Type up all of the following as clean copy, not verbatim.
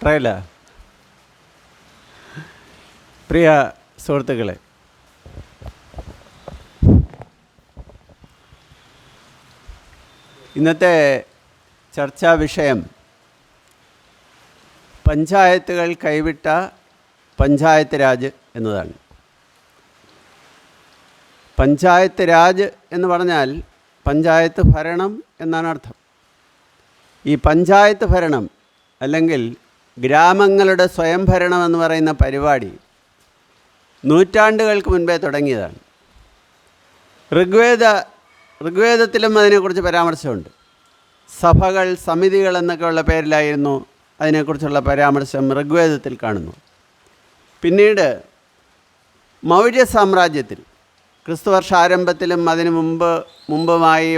ട്രയല. പ്രിയ സുഹൃത്തുക്കളെ, ഇന്നത്തെ ചർച്ചാ വിഷയം പഞ്ചായത്തുകൾ കൈവിട്ട പഞ്ചായത്ത് രാജ് എന്നതാണ്. പഞ്ചായത്ത് രാജ് എന്ന് പറഞ്ഞാൽ പഞ്ചായത്ത് ഭരണം എന്നാണ് അർത്ഥം. ഈ പഞ്ചായത്ത് ഭരണം അല്ലെങ്കിൽ ഗ്രാമങ്ങളുടെ സ്വയംഭരണം എന്ന് പറയുന്ന പരിപാടി നൂറ്റാണ്ടുകൾക്ക് മുൻപേ തുടങ്ങിയതാണ്. ഋഗ്വേദത്തിലും അതിനെക്കുറിച്ച് പരാമർശമുണ്ട്. സഭകൾ, സമിതികൾ എന്നൊക്കെയുള്ള പേരിലായിരുന്നു അതിനെക്കുറിച്ചുള്ള പരാമർശം ഋഗ്വേദത്തിൽ കാണുന്നു. പിന്നീട് മൗര്യ സാമ്രാജ്യത്തിൽ ക്രിസ്തുവർഷാരംഭത്തിലും അതിനു മുമ്പുമായി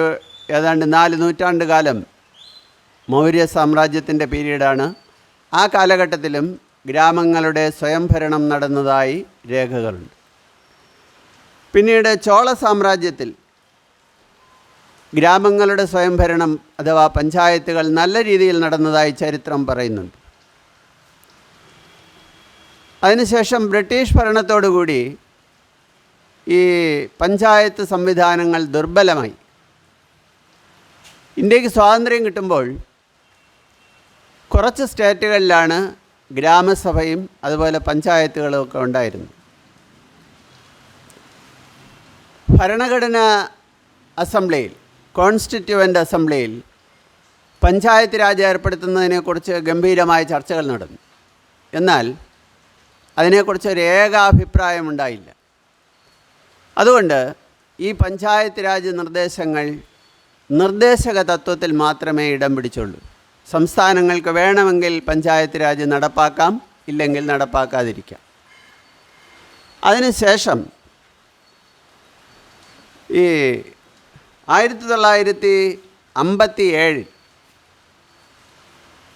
ഏതാണ്ട് 4 നൂറ്റാണ്ട് കാലം മൗര്യ സാമ്രാജ്യത്തിൻ്റെ പീരീഡാണ്. ആ കാലഘട്ടത്തിലും ഗ്രാമങ്ങളുടെ സ്വയംഭരണം നടന്നതായി രേഖകളുണ്ട്. പിന്നീട് ചോള സാമ്രാജ്യത്തിൽ ഗ്രാമങ്ങളുടെ സ്വയംഭരണം അഥവാ പഞ്ചായത്തുകൾ നല്ല രീതിയിൽ നടന്നതായി ചരിത്രം പറയുന്നുണ്ട്. അതിനുശേഷം ബ്രിട്ടീഷ് ഭരണത്തോടുകൂടി ഈ പഞ്ചായത്ത് സംവിധാനങ്ങൾ ദുർബലമായി. ഇന്ത്യക്ക് സ്വാതന്ത്ര്യം കിട്ടുമ്പോൾ കുറച്ച് സ്റ്റേറ്റുകളിലാണ് ഗ്രാമസഭയും അതുപോലെ പഞ്ചായത്തുകളും ഒക്കെ ഉണ്ടായിരുന്നു. ഭരണഘടനാ അസംബ്ലിയിൽ, കോൺസ്റ്റിറ്റ്യൂവൻ്റ് അസംബ്ലിയിൽ പഞ്ചായത്ത് രാജ് ഏർപ്പെടുത്തുന്നതിനെക്കുറിച്ച് ഗംഭീരമായ ചർച്ചകൾ നടന്നു. എന്നാൽ അതിനെക്കുറിച്ച് ഒരു ഏകാഭിപ്രായം ഉണ്ടായില്ല. അതുകൊണ്ട് ഈ പഞ്ചായത്ത് രാജ് നിർദ്ദേശങ്ങൾ നിർദ്ദേശക തത്വത്തിൽ മാത്രമേ ഇടം പിടിച്ചുള്ളൂ. സംസ്ഥാനങ്ങൾക്ക് വേണമെങ്കിൽ പഞ്ചായത്ത് രാജ് നടപ്പാക്കാം, ഇല്ലെങ്കിൽ നടപ്പാക്കാതിരിക്കാം. അതിനുശേഷം ഈ 1957,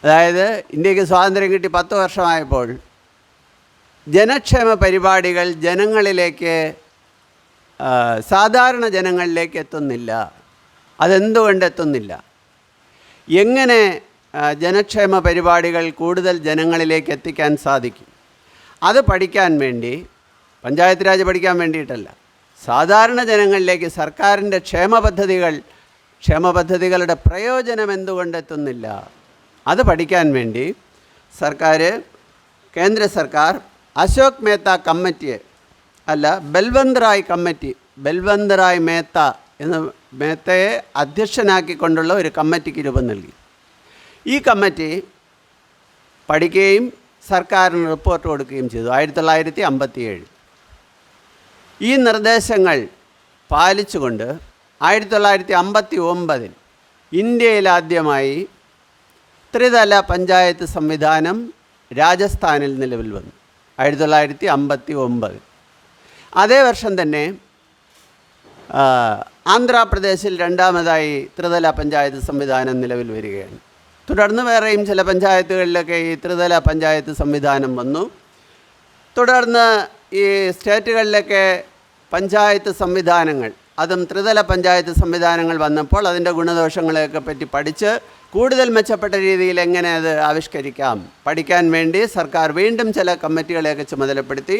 അതായത് ഇന്ത്യക്ക് സ്വാതന്ത്ര്യം കിട്ടി 10 വർഷമായപ്പോൾ ജനക്ഷേമ പരിപാടികൾ ജനങ്ങളിലേക്ക്, സാധാരണ ജനങ്ങളിലേക്ക് എത്തുന്നില്ല. അതെന്തുകൊണ്ട് എത്തുന്നില്ല? എങ്ങനെ ജനക്ഷേമ പരിപാടികൾ കൂടുതൽ ജനങ്ങളിലേക്ക് എത്തിക്കാൻ സാധിക്കും? അത് പഠിക്കാൻ വേണ്ടി, പഞ്ചായത്ത് രാജ് പഠിക്കാൻ വേണ്ടിയിട്ടല്ല, സാധാരണ ജനങ്ങളിലേക്ക് സർക്കാരിൻ്റെ ക്ഷേമപദ്ധതികളുടെ പ്രയോജനം എന്തുകൊണ്ടെത്തുന്നില്ല അത് പഠിക്കാൻ വേണ്ടി കേന്ദ്ര സർക്കാർ അശോക് മേത്ത കമ്മിറ്റിയെ, അല്ല ബൽവന്ത് റായ് മേത്ത എന്ന മേത്തയെ അധ്യക്ഷനാക്കിക്കൊണ്ടുള്ള ഒരു കമ്മിറ്റിക്ക് രൂപം നൽകി. ഈ കമ്മിറ്റി പഠിക്കുകയും സർക്കാരിന് റിപ്പോർട്ട് കൊടുക്കുകയും ചെയ്തു 1957. ഈ നിർദ്ദേശങ്ങൾ പാലിച്ചുകൊണ്ട് 1959 ഇന്ത്യയിലാദ്യമായി ത്രിതല പഞ്ചായത്ത് സംവിധാനം രാജസ്ഥാനിൽ നിലവിൽ വന്നു. 1959. അതേ വർഷം തന്നെ ആന്ധ്രാപ്രദേശിൽ രണ്ടാമതായി ത്രിതല പഞ്ചായത്ത് സംവിധാനം നിലവിൽ വരികയാണ്. തുടർന്ന് വേറെയും ചില പഞ്ചായത്തുകളിലൊക്കെ ഈ ത്രിതല പഞ്ചായത്ത് സംവിധാനം വന്നു. തുടർന്ന് ഈ സ്റ്റേറ്റുകളിലൊക്കെ പഞ്ചായത്ത് സംവിധാനങ്ങൾ, അതും ത്രിതല പഞ്ചായത്ത് സംവിധാനങ്ങൾ വന്നപ്പോൾ അതിൻ്റെ ഗുണദോഷങ്ങളെയൊക്കെ പറ്റി പഠിച്ച് കൂടുതൽ മെച്ചപ്പെട്ട രീതിയിൽ എങ്ങനെ അത് ആവിഷ്കരിക്കാം പഠിക്കാൻ വേണ്ടി സർക്കാർ വീണ്ടും ചില കമ്മിറ്റികളെയൊക്കെ ചുമതലപ്പെടുത്തി.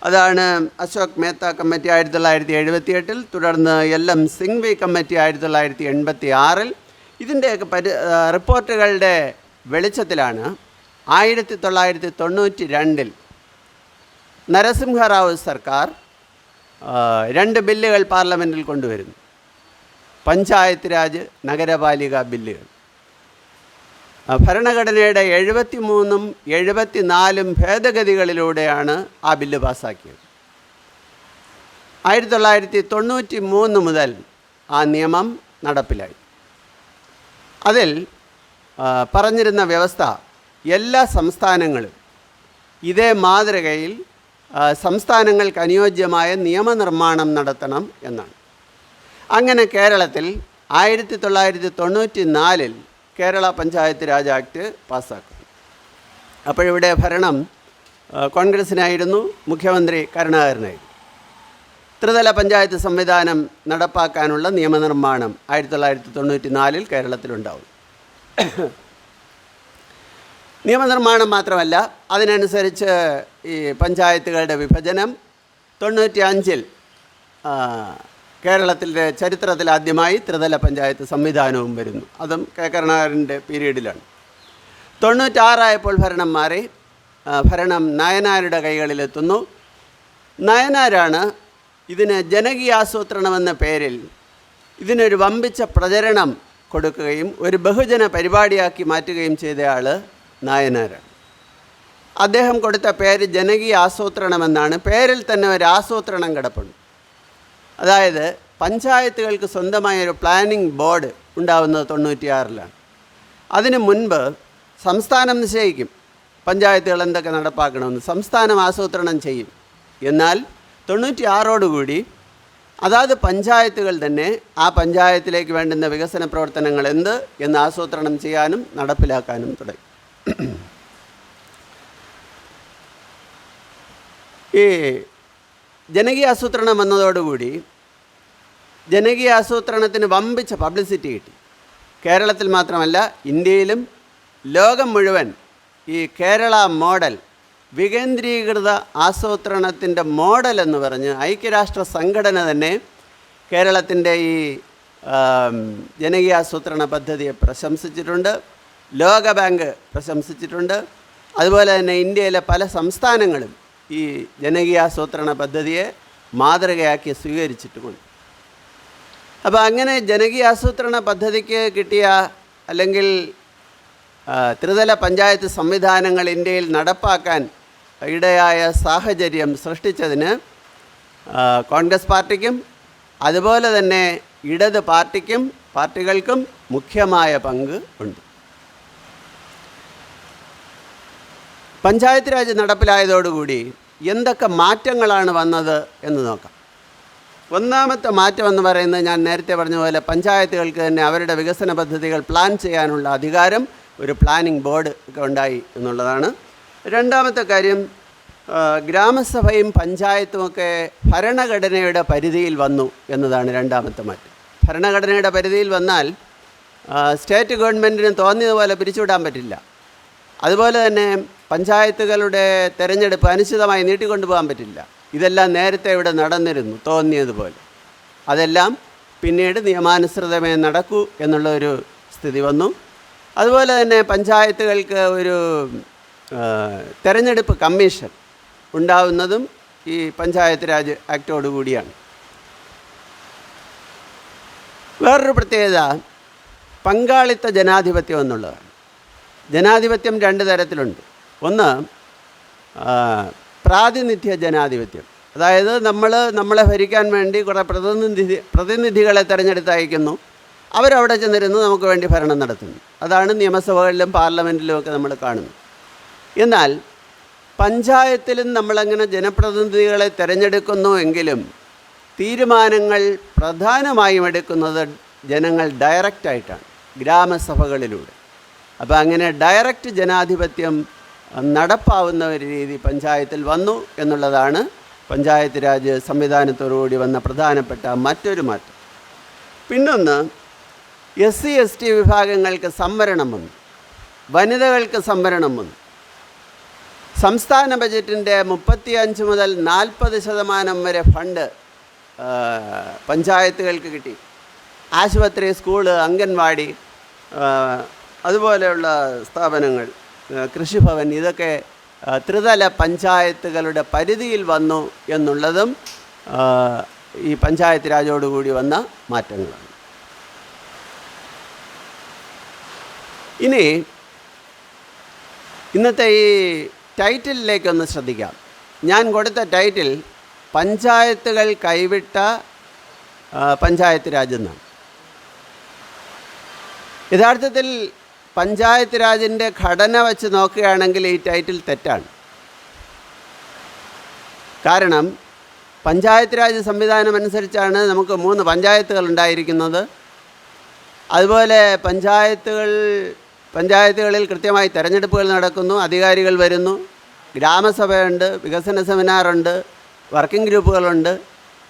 അതാണ് അശോക് മേത്ത കമ്മിറ്റി 1978, തുടർന്ന് LM സിംഗ്വി കമ്മിറ്റി 1986. ഇതിൻ്റെയൊക്കെ റിപ്പോർട്ടുകളുടെ വെളിച്ചത്തിലാണ് 1992 നരസിംഹറാവു സർക്കാർ 2 ബില്ലുകൾ പാർലമെൻറ്റിൽ കൊണ്ടുവരുന്നു. പഞ്ചായത്ത് രാജ്, നഗരപാലിക ബില്ലുകൾ. ഭരണഘടനയുടെ 73ഉം 74ഉം ഭേദഗതികളിലൂടെയാണ് ആ ബില്ല് പാസ്സാക്കിയത്. 1993 മുതൽ ആ നിയമം നടപ്പിലായി. അതിൽ പറഞ്ഞിരുന്ന വ്യവസ്ഥ എല്ലാ സംസ്ഥാനങ്ങളും ഇതേ മാതൃകയിൽ സംസ്ഥാനങ്ങൾക്ക് അനുയോജ്യമായ നിയമനിർമ്മാണം നടത്തണം എന്നാണ്. അങ്ങനെ കേരളത്തിൽ 1994 കേരള പഞ്ചായത്ത് രാജ് ആക്ട് പാസ്സാക്കുന്നു. അപ്പോഴിവിടെ ഭരണം കോൺഗ്രസ്സിനായിരുന്നു, മുഖ്യമന്ത്രി കരുണാകരനായിരുന്നു. ത്രിതല പഞ്ചായത്ത് സംവിധാനം നടപ്പാക്കാനുള്ള നിയമനിർമ്മാണം 1994 കേരളത്തിലുണ്ടാവും. നിയമനിർമ്മാണം മാത്രമല്ല, അതിനനുസരിച്ച് ഈ പഞ്ചായത്തുകളുടെ വിഭജനം 95-ൽ കേരളത്തിൻ്റെ ചരിത്രത്തിൽ ആദ്യമായി ത്രിതല പഞ്ചായത്ത് സംവിധാനവും വരുന്നു. അതും കെ കരുണാകരൻ്റെ പീരീഡിലാണ്. 96 ഭരണം മാറി, ഭരണം നായനാരുടെ കൈകളിലെത്തുന്നു. നായനാരാണ് ഇതിന് ജനകീയാസൂത്രണമെന്ന പേരിൽ ഇതിനൊരു വമ്പിച്ച പ്രചരണം കൊടുക്കുകയും ഒരു ബഹുജന പരിപാടിയാക്കി മാറ്റുകയും ചെയ്തയാൾ നായനാരാണ്. അദ്ദേഹം കൊടുത്ത പേര് ജനകീയ ആസൂത്രണമെന്നാണ്. പേരിൽ തന്നെ ഒരു ആസൂത്രണം കിടപ്പുണ്ട്. അതായത് പഞ്ചായത്തുകൾക്ക് സ്വന്തമായൊരു പ്ലാനിംഗ് ബോർഡ് ഉണ്ടാവുന്നത് 96-ലാണ്. അതിനു മുൻപ് സംസ്ഥാനം നിശ്ചയിക്കും പഞ്ചായത്തുകൾ എന്തൊക്കെ നടപ്പാക്കണമെന്ന്, സംസ്ഥാനം ആസൂത്രണം ചെയ്യും. എന്നാൽ 96-ഓടുകൂടി അതാത് പഞ്ചായത്തുകൾ തന്നെ ആ പഞ്ചായത്തിലേക്ക് വേണ്ടുന്ന വികസന പ്രവർത്തനങ്ങൾ എന്ത് എന്ന് ആസൂത്രണം ചെയ്യാനും നടപ്പിലാക്കാനും തുടങ്ങി. ഈ ജനകീയ ആസൂത്രണം വന്നതോടുകൂടി ജനകീയ ആസൂത്രണത്തിന് വമ്പിച്ച പബ്ലിസിറ്റി കിട്ടി. കേരളത്തിൽ മാത്രമല്ല, ഇന്ത്യയിലും ലോകം മുഴുവൻ ഈ കേരള മോഡൽ, വികേന്ദ്രീകൃത ആസൂത്രണത്തിൻ്റെ മോഡൽ എന്ന് പറഞ്ഞ് ഐക്യരാഷ്ട്ര സംഘടന തന്നെ കേരളത്തിൻ്റെ ഈ ജനകീയ ആസൂത്രണ പദ്ധതിയെ പ്രശംസിച്ചിട്ടുണ്ട്. ലോകബാങ്ക് പ്രശംസിച്ചിട്ടുണ്ട്. അതുപോലെ തന്നെ ഇന്ത്യയിലെ പല സംസ്ഥാനങ്ങളും ഈ ജനകീയാസൂത്രണ പദ്ധതിയെ മാതൃകയാക്കി സ്വീകരിച്ചിട്ടുമുണ്ട്. അപ്പോൾ അങ്ങനെ ജനകീയാസൂത്രണ പദ്ധതിക്ക് കിട്ടിയ അല്ലെങ്കിൽ ത്രിതല പഞ്ചായത്ത് സംവിധാനങ്ങൾ ഇന്ത്യയിൽ നടപ്പാക്കാൻ ഇടയായ സാഹചര്യം സൃഷ്ടിച്ചതിന് കോൺഗ്രസ് പാർട്ടിക്കും അതുപോലെ തന്നെ ഇടത് പാർട്ടികൾക്കും മുഖ്യമായ പങ്ക് ഉണ്ട്. പഞ്ചായത്ത് രാജ് നടപ്പിലായതോടുകൂടി എന്തൊക്കെ മാറ്റങ്ങളാണ് വന്നത് എന്ന് നോക്കാം. ഒന്നാമത്തെ മാറ്റം എന്ന് പറയുന്നത് ഞാൻ നേരത്തെ പറഞ്ഞ പോലെ പഞ്ചായത്തുകൾക്ക് തന്നെ അവരുടെ വികസന പദ്ധതികൾ പ്ലാൻ ചെയ്യാനുള്ള അധികാരം, ഒരു പ്ലാനിംഗ് ബോർഡ് ഒക്കെ ഉണ്ടായി എന്നുള്ളതാണ്. രണ്ടാമത്തെ കാര്യം, ഗ്രാമസഭയും പഞ്ചായത്തുമൊക്കെ ഭരണഘടനയുടെ പരിധിയിൽ വന്നു എന്നതാണ് രണ്ടാമത്തെ മാറ്റം. ഭരണഘടനയുടെ പരിധിയിൽ വന്നാൽ സ്റ്റേറ്റ് ഗവൺമെൻറ്റിന് തോന്നിയതുപോലെ പിരിച്ചുവിടാൻ പറ്റില്ല. അതുപോലെ തന്നെ പഞ്ചായത്തുകളുടെ തെരഞ്ഞെടുപ്പ് അനിശ്ചിതമായി നീട്ടിക്കൊണ്ടുപോകാൻ പറ്റില്ല. ഇതെല്ലാം നേരത്തെ ഇവിടെ നടന്നിരുന്നു തോന്നിയതുപോലെ. അതെല്ലാം പിന്നീട് നിയമാനുസൃതമേ നടക്കൂ എന്നുള്ള ഒരു സ്ഥിതി വന്നു. അതുപോലെ തന്നെ പഞ്ചായത്തുകൾക്ക് ഒരു തെരഞ്ഞെടുപ്പ് കമ്മീഷൻ ഉണ്ടാവുന്നതും ഈ പഞ്ചായത്ത് രാജ് ആക്റ്റോടുകൂടിയാണ്. വേറൊരു പ്രത്യേകത പങ്കാളിത്ത ജനാധിപത്യം എന്നുള്ളതാണ്. ജനാധിപത്യം രണ്ട് തരത്തിലുണ്ട്. ഒന്ന് പ്രാതിനിധ്യ ജനാധിപത്യം, അതായത് നമ്മളെ ഭരിക്കാൻ വേണ്ടി കുറേ പ്രതിനിധികളെ തിരഞ്ഞെടുത്തയക്കുന്നു. അവരവിടെ ചെന്നിരുന്ന് നമുക്ക് വേണ്ടി ഭരണം നടത്തുന്നു. അതാണ് നിയമസഭകളിലും പാർലമെൻറ്റിലും ഒക്കെ നമ്മൾ കാണുന്നത്. എന്നാൽ പഞ്ചായത്തിലും നമ്മളങ്ങനെ ജനപ്രതിനിധികളെ തിരഞ്ഞെടുക്കുന്നു എങ്കിലും തീരുമാനങ്ങൾ പ്രധാനമായും എടുക്കുന്നത് ജനങ്ങൾ ഡയറക്റ്റായിട്ടാണ്, ഗ്രാമസഭകളിലൂടെ. അപ്പോൾ അങ്ങനെ ഡയറക്റ്റ് ജനാധിപത്യം നടപ്പാവുന്ന ഒരു രീതി പഞ്ചായത്തിൽ വന്നു എന്നുള്ളതാണ് പഞ്ചായത്ത് രാജ് സംവിധാനത്തോടുകൂടി വന്ന പ്രധാനപ്പെട്ട മറ്റൊരു മാറ്റം. പിന്നൊന്ന്, SC/ST വിഭാഗങ്ങൾക്ക് സംവരണം വന്നു, വനിതകൾക്ക് സംവരണം വന്നു. സംസ്ഥാന ബജറ്റിൻ്റെ 35 മുതൽ 40% വരെ ഫണ്ട് പഞ്ചായത്തുകൾക്ക് കിട്ടി. ആശുപത്രി, സ്കൂള്, അംഗൻവാടി, അതുപോലെയുള്ള സ്ഥാപനങ്ങൾ, കൃഷിഭവൻ, ഇതൊക്കെ ത്രിതല പഞ്ചായത്തുകളുടെ പരിധിയിൽ വന്നു എന്നുള്ളതും ഈ പഞ്ചായത്ത് രാജോടുകൂടി വന്ന മാറ്റങ്ങളാണ്. ഇനി ഇന്നത്തെ ഈ ടൈറ്റിലിലേക്കൊന്ന് ശ്രദ്ധിക്കാം. ഞാൻ കൊടുത്ത ടൈറ്റിൽ പഞ്ചായത്തുകൾ കൈവിട്ട പഞ്ചായത്ത് രാജ് എന്നാണ്. യഥാർത്ഥത്തിൽ പഞ്ചായത്ത് രാജിൻ്റെ ഘടന വച്ച് നോക്കുകയാണെങ്കിൽ ഈ ടൈറ്റിൽ തെറ്റാണ്. കാരണം പഞ്ചായത്ത് രാജ് സംവിധാനം അനുസരിച്ചാണ് നമുക്ക് 3 പഞ്ചായത്തുകൾ ഉണ്ടായിരിക്കുന്നത്. അതുപോലെ പഞ്ചായത്തുകളിൽ കൃത്യമായി തെരഞ്ഞെടുപ്പുകൾ നടക്കുന്നു, അധികാരികൾ വരുന്നു, ഗ്രാമസഭയുണ്ട്, വികസന സെമിനാറുണ്ട്, വർക്കിംഗ് ഗ്രൂപ്പുകളുണ്ട്.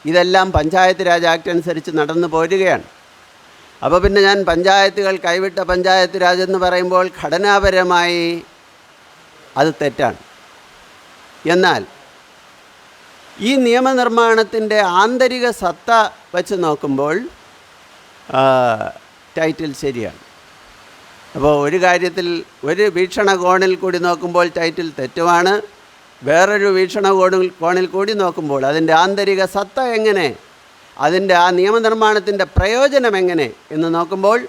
ഇതെല്ലാം പഞ്ചായത്ത് രാജ് ആക്ട് അനുസരിച്ച് നടന്നു പോരുകയാണ്. അപ്പോൾ പിന്നെ ഞാൻ പഞ്ചായത്തുകൾ കൈവിട്ട പഞ്ചായത്ത് രാജ് എന്ന് പറയുമ്പോൾ ഘടനാപരമായി അത് തെറ്റാണ്. എന്നാൽ ഈ നിയമനിർമ്മാണത്തിൻ്റെ ആന്തരിക സത്ത വച്ച് നോക്കുമ്പോൾ ടൈറ്റിൽ ശരിയാണ്. അപ്പോൾ ഒരു കാര്യത്തിൽ ഒരു വീക്ഷണകോണിൽ കൂടി നോക്കുമ്പോൾ ടൈറ്റിൽ തെറ്റുമാണ്. വേറൊരു വീക്ഷണകോണിൽ കൂടി നോക്കുമ്പോൾ അതിൻ്റെ ആന്തരിക സത്ത എങ്ങനെ, അതിൻ്റെ ആ നിയമനിർമ്മാണത്തിൻ്റെ പ്രയോജനം എങ്ങനെ എന്ന് നോക്കുമ്പോൾ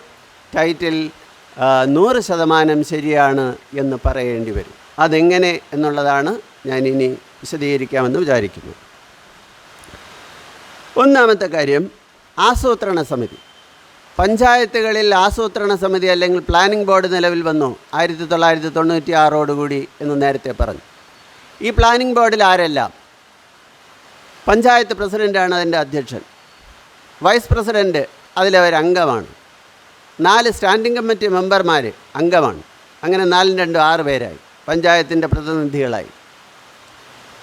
ടൈറ്റിൽ 100% ശരിയാണ് എന്ന് പറയേണ്ടി വരും. അതെങ്ങനെ എന്നുള്ളതാണ് ഞാൻ ഇനി വിശദീകരിക്കാമെന്ന് വിചാരിക്കുന്നു. ഒന്നാമത്തെ കാര്യം, ആസൂത്രണ സമിതി. പഞ്ചായത്തുകളിൽ ആസൂത്രണ സമിതി അല്ലെങ്കിൽ പ്ലാനിംഗ് ബോർഡ് നിലവിൽ വന്നു 1996 എന്ന് നേരത്തെ പറഞ്ഞു. ഈ പ്ലാനിംഗ് ബോർഡിൽ ആരെല്ലാം? പഞ്ചായത്ത് പ്രസിഡൻ്റാണ് അതിൻ്റെ അധ്യക്ഷൻ, വൈസ് പ്രസിഡൻറ്റ് അതിലൊരംഗമാണ്, 4 സ്റ്റാൻഡിംഗ് കമ്മിറ്റി മെമ്പർമാർ അംഗമാണ്. അങ്ങനെ 4 2 6 പേരായി പഞ്ചായത്തിൻ്റെ പ്രതിനിധികളായി.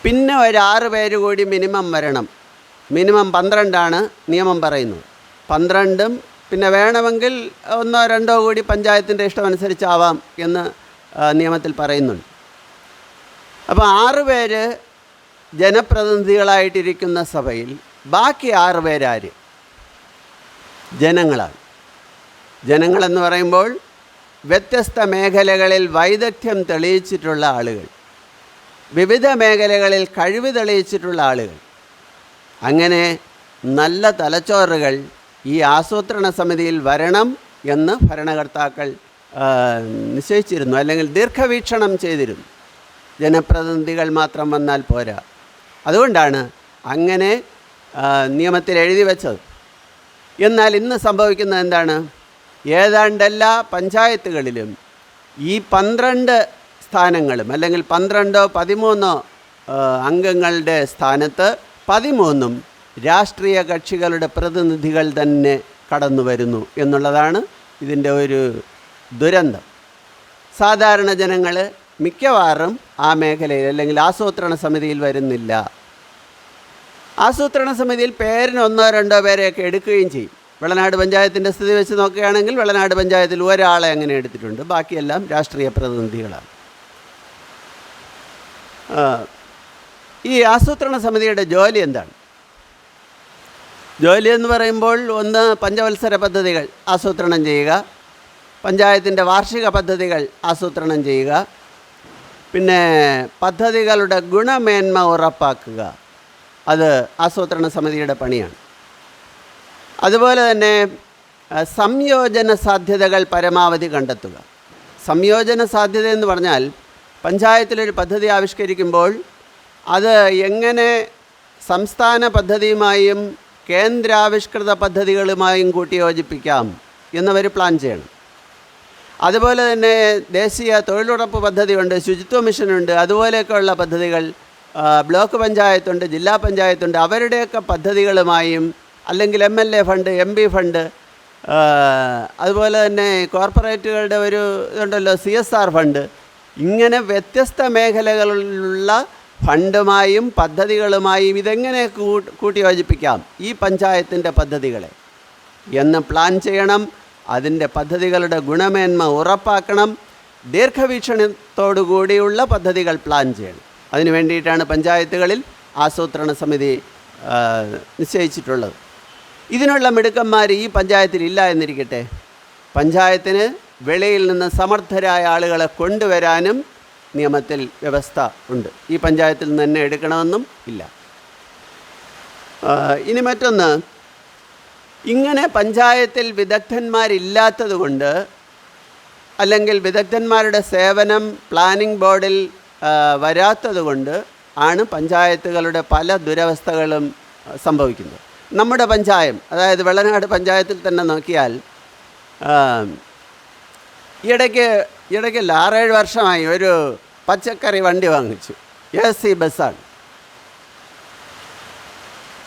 പിന്നെ ഒരു 6 പേര് കൂടി മിനിമം വരണം. മിനിമം 12 നിയമം പറയുന്നത്. 12 പിന്നെ വേണമെങ്കിൽ 1 2 കൂടി പഞ്ചായത്തിൻ്റെ ഇഷ്ടമനുസരിച്ചാവാം എന്ന് നിയമത്തിൽ പറയുന്നുണ്ട്. അപ്പോൾ 6 പേര് ജനപ്രതിനിധികളായിട്ടിരിക്കുന്ന സഭയിൽ ബാക്കി 6 പേരാര്? ജനങ്ങളാണ്. ജനങ്ങളെന്ന് പറയുമ്പോൾ വ്യത്യസ്ത മേഖലകളിൽ വൈദഗ്ധ്യം തെളിയിച്ചിട്ടുള്ള ആളുകൾ, വിവിധ മേഖലകളിൽ കഴിവ് തെളിയിച്ചിട്ടുള്ള ആളുകൾ. അങ്ങനെ നല്ല തലച്ചോറുകൾ ഈ ആസൂത്രണ സമിതിയിൽ വരണം എന്ന് ഭരണകർത്താക്കൾ നിശ്ചയിച്ചിരുന്നു, അല്ലെങ്കിൽ ദീർഘവീക്ഷണം ചെയ്തിരുന്നു. ജനപ്രതിനിധികൾ മാത്രം വന്നാൽ പോരാ. അതുകൊണ്ടാണ് അങ്ങനെ നിയമത്തിൽ എഴുതി വച്ചത്. എന്നാൽ ഇന്ന് സംഭവിക്കുന്നത് എന്താണ്? ഏതാണ്ട് എല്ലാ പഞ്ചായത്തുകളിലും ഈ 12 സ്ഥാനങ്ങളും അല്ലെങ്കിൽ 12 13 അംഗങ്ങളുടെ സ്ഥാനത്ത് 13 രാഷ്ട്രീയ കക്ഷികളുടെ പ്രതിനിധികൾ തന്നെ കടന്നു വരുന്നു എന്നുള്ളതാണ് ഇതിൻ്റെ ഒരു ദുരന്തം. സാധാരണ ജനങ്ങൾ മിക്കവാറും ആ മേഖലയിൽ അല്ലെങ്കിൽ ആസൂത്രണ സമിതിയിൽ വരുന്നില്ല. ആസൂത്രണ സമിതിയിൽ പേരിന് 1 2 പേരെയൊക്കെ എടുക്കുകയും ചെയ്യും. വെള്ളനാട് പഞ്ചായത്തിൻ്റെ സ്ഥിതി വെച്ച് നോക്കുകയാണെങ്കിൽ വെള്ളനാട് പഞ്ചായത്തിൽ ഒരാളെ അങ്ങനെ എടുത്തിട്ടുണ്ട്, ബാക്കിയെല്ലാം രാഷ്ട്രീയ പ്രതിനിധികളാണ്. ഈ ആസൂത്രണ സമിതിയുടെ ജോലി എന്താണ്? ജോലി എന്ന് പറയുമ്പോൾ ഒന്ന്, പഞ്ചവത്സര പദ്ധതികൾ ആസൂത്രണം ചെയ്യുക, പഞ്ചായത്തിൻ്റെ വാർഷിക പദ്ധതികൾ ആസൂത്രണം ചെയ്യുക, പിന്നെ പദ്ധതികളുടെ ഗുണമേന്മ ഉറപ്പാക്കുക. അത് ആസൂത്രണ സമിതിയുടെ പണിയാണ്. അതുപോലെ തന്നെ സംയോജന സാധ്യതകൾ പരമാവധി കണ്ടെത്തുക. സംയോജന സാധ്യത എന്ന് പറഞ്ഞാൽ പഞ്ചായത്തിലൊരു പദ്ധതി ആവിഷ്കരിക്കുമ്പോൾ അത് എങ്ങനെ സംസ്ഥാന പദ്ധതിയുമായും കേന്ദ്രാവിഷ്കൃത പദ്ധതികളുമായും കൂട്ടിയോജിപ്പിക്കാം എന്നവർ പ്ലാൻ ചെയ്യണം. അതുപോലെ തന്നെ ദേശീയ തൊഴിലുറപ്പ് പദ്ധതിയുണ്ട്, ശുചിത്വ മിഷനുണ്ട്, അതുപോലെയൊക്കെയുള്ള പദ്ധതികൾ ബ്ലോക്ക് പഞ്ചായത്തുണ്ട്, ജില്ലാ പഞ്ചായത്തുണ്ട്. അവരുടെയൊക്കെ പദ്ധതികളുമായും അല്ലെങ്കിൽ MLA ഫണ്ട്, MP ഫണ്ട്, അതുപോലെ തന്നെ കോർപ്പറേറ്റുകളുടെ ഒരു ഇതുണ്ടല്ലോ CSR ഫണ്ട്, ഇങ്ങനെ വ്യത്യസ്ത മേഖലകളിലുള്ള ഫണ്ടുമായും പദ്ധതികളുമായും ഇതെങ്ങനെ കൂട്ടിയോജിപ്പിക്കാം ഈ പഞ്ചായത്തിൻ്റെ പദ്ധതികളെ എന്ന് പ്ലാൻ ചെയ്യണം. അതിൻ്റെ പദ്ധതികളുടെ ഗുണമേന്മ ഉറപ്പാക്കണം. ദീർഘവീക്ഷണത്തോടു കൂടിയുള്ള പദ്ധതികൾ പ്ലാൻ ചെയ്യണം. അതിനു വേണ്ടിയിട്ടാണ് പഞ്ചായത്തുകളിൽ ആസൂത്രണ സമിതി നിശ്ചയിച്ചിട്ടുള്ളത്. ഇതിനുള്ള മിടുക്കന്മാർ ഈ പഞ്ചായത്തിൽ ഇല്ല എന്നിരിക്കട്ടെ, പഞ്ചായത്തിന് വെളിയിൽ നിന്ന് സമർത്ഥരായ ആളുകളെ കൊണ്ടുവരാനും നിയമത്തിൽ വ്യവസ്ഥ ഉണ്ട്. ഈ പഞ്ചായത്തിൽ നിന്ന് തന്നെ എടുക്കണമെന്നും ഇല്ല. ഇനി മറ്റൊന്ന്, ഇങ്ങനെ പഞ്ചായത്തിൽ വിദഗ്ധന്മാരില്ലാത്തത് കൊണ്ട് അല്ലെങ്കിൽ വിദഗ്ധന്മാരുടെ സേവനം പ്ലാനിംഗ് ബോർഡിൽ വരാത്തത് കൊണ്ട് ആണ് പഞ്ചായത്തുകളുടെ പല ദുരവസ്ഥകളും സംഭവിക്കുന്നത്. നമ്മുടെ പഞ്ചായത്ത്, അതായത് വെള്ളനാട് പഞ്ചായത്തിൽ തന്നെ നോക്കിയാൽ ഇടയ്ക്കല്ല 6-7 വർഷമായി ഒരു പച്ചക്കറി വണ്ടി വാങ്ങിച്ചു. AC ബസ്സാണ്.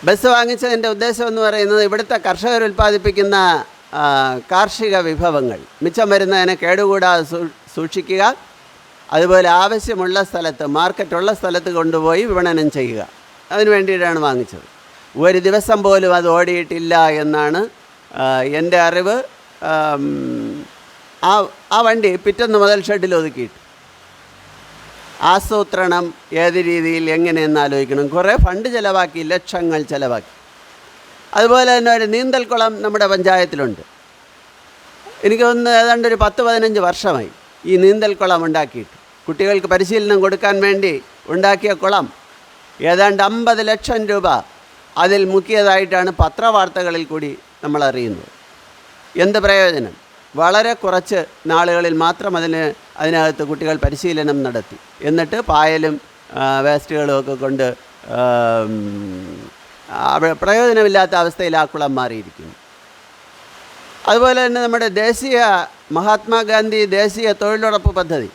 ബസ് വാങ്ങിച്ചതിൻ്റെ ഉദ്ദേശം എന്ന് പറയുന്നത് ഇവിടുത്തെ കർഷകർ ഉൽപ്പാദിപ്പിക്കുന്ന കാർഷിക വിഭവങ്ങൾ മിച്ചം വരുന്നതിനെ കേടുകൂടാതെ സൂക്ഷിക്കുക, അതുപോലെ ആവശ്യമുള്ള സ്ഥലത്ത്, മാർക്കറ്റുള്ള സ്ഥലത്ത് കൊണ്ടുപോയി വിപണനം ചെയ്യുക. അതിന് വേണ്ടിയിട്ടാണ് വാങ്ങിച്ചത്. ഒരു ദിവസം പോലും അത് ഓടിയിട്ടില്ല എന്നാണ് എൻ്റെ അറിവ്. ആ വണ്ടി പിറ്റേന്ന് മുതൽ ഷെഡിൽ ഒതുക്കിയിട്ട് ആസൂത്രണം ഏത് രീതിയിൽ എങ്ങനെയെന്ന് ആലോചിക്കണം. കുറേ ഫണ്ട് ചിലവാക്കി, ലക്ഷങ്ങൾ ചിലവാക്കി. അതുപോലെ തന്നെ ഒരു നീന്തൽക്കുളം നമ്മുടെ പഞ്ചായത്തിലുണ്ട്. എനിക്ക് തോന്നുന്നു ഏതാണ്ട് ഒരു 10-15 വർഷമായി ഈ നീന്തൽക്കുളം ഉണ്ടാക്കിയിട്ട്. കുട്ടികൾക്ക് പരിശീലനം കൊടുക്കാൻ വേണ്ടി ഉണ്ടാക്കിയ കുളം ഏതാണ്ട് 50 ലക്ഷം രൂപ അതിൽ മുക്കിയതായിട്ടാണ് പത്രവാർത്തകളിൽ കൂടി നമ്മൾ അറിയുന്നത്. എന്ത് പ്രയോജനം? വളരെ കുറച്ച് നാളുകളിൽ മാത്രം അതിനകത്ത് കുട്ടികൾ പരിശീലനം നടത്തി. എന്നിട്ട് പായലും വേസ്റ്റുകളും ഒക്കെ കൊണ്ട് പ്രയോജനമില്ലാത്ത അവസ്ഥയിൽ ആ കുളം മാറിയിരിക്കുന്നു. അതുപോലെ തന്നെ നമ്മുടെ മഹാത്മാഗാന്ധി ദേശീയ തൊഴിലുറപ്പ് പദ്ധതി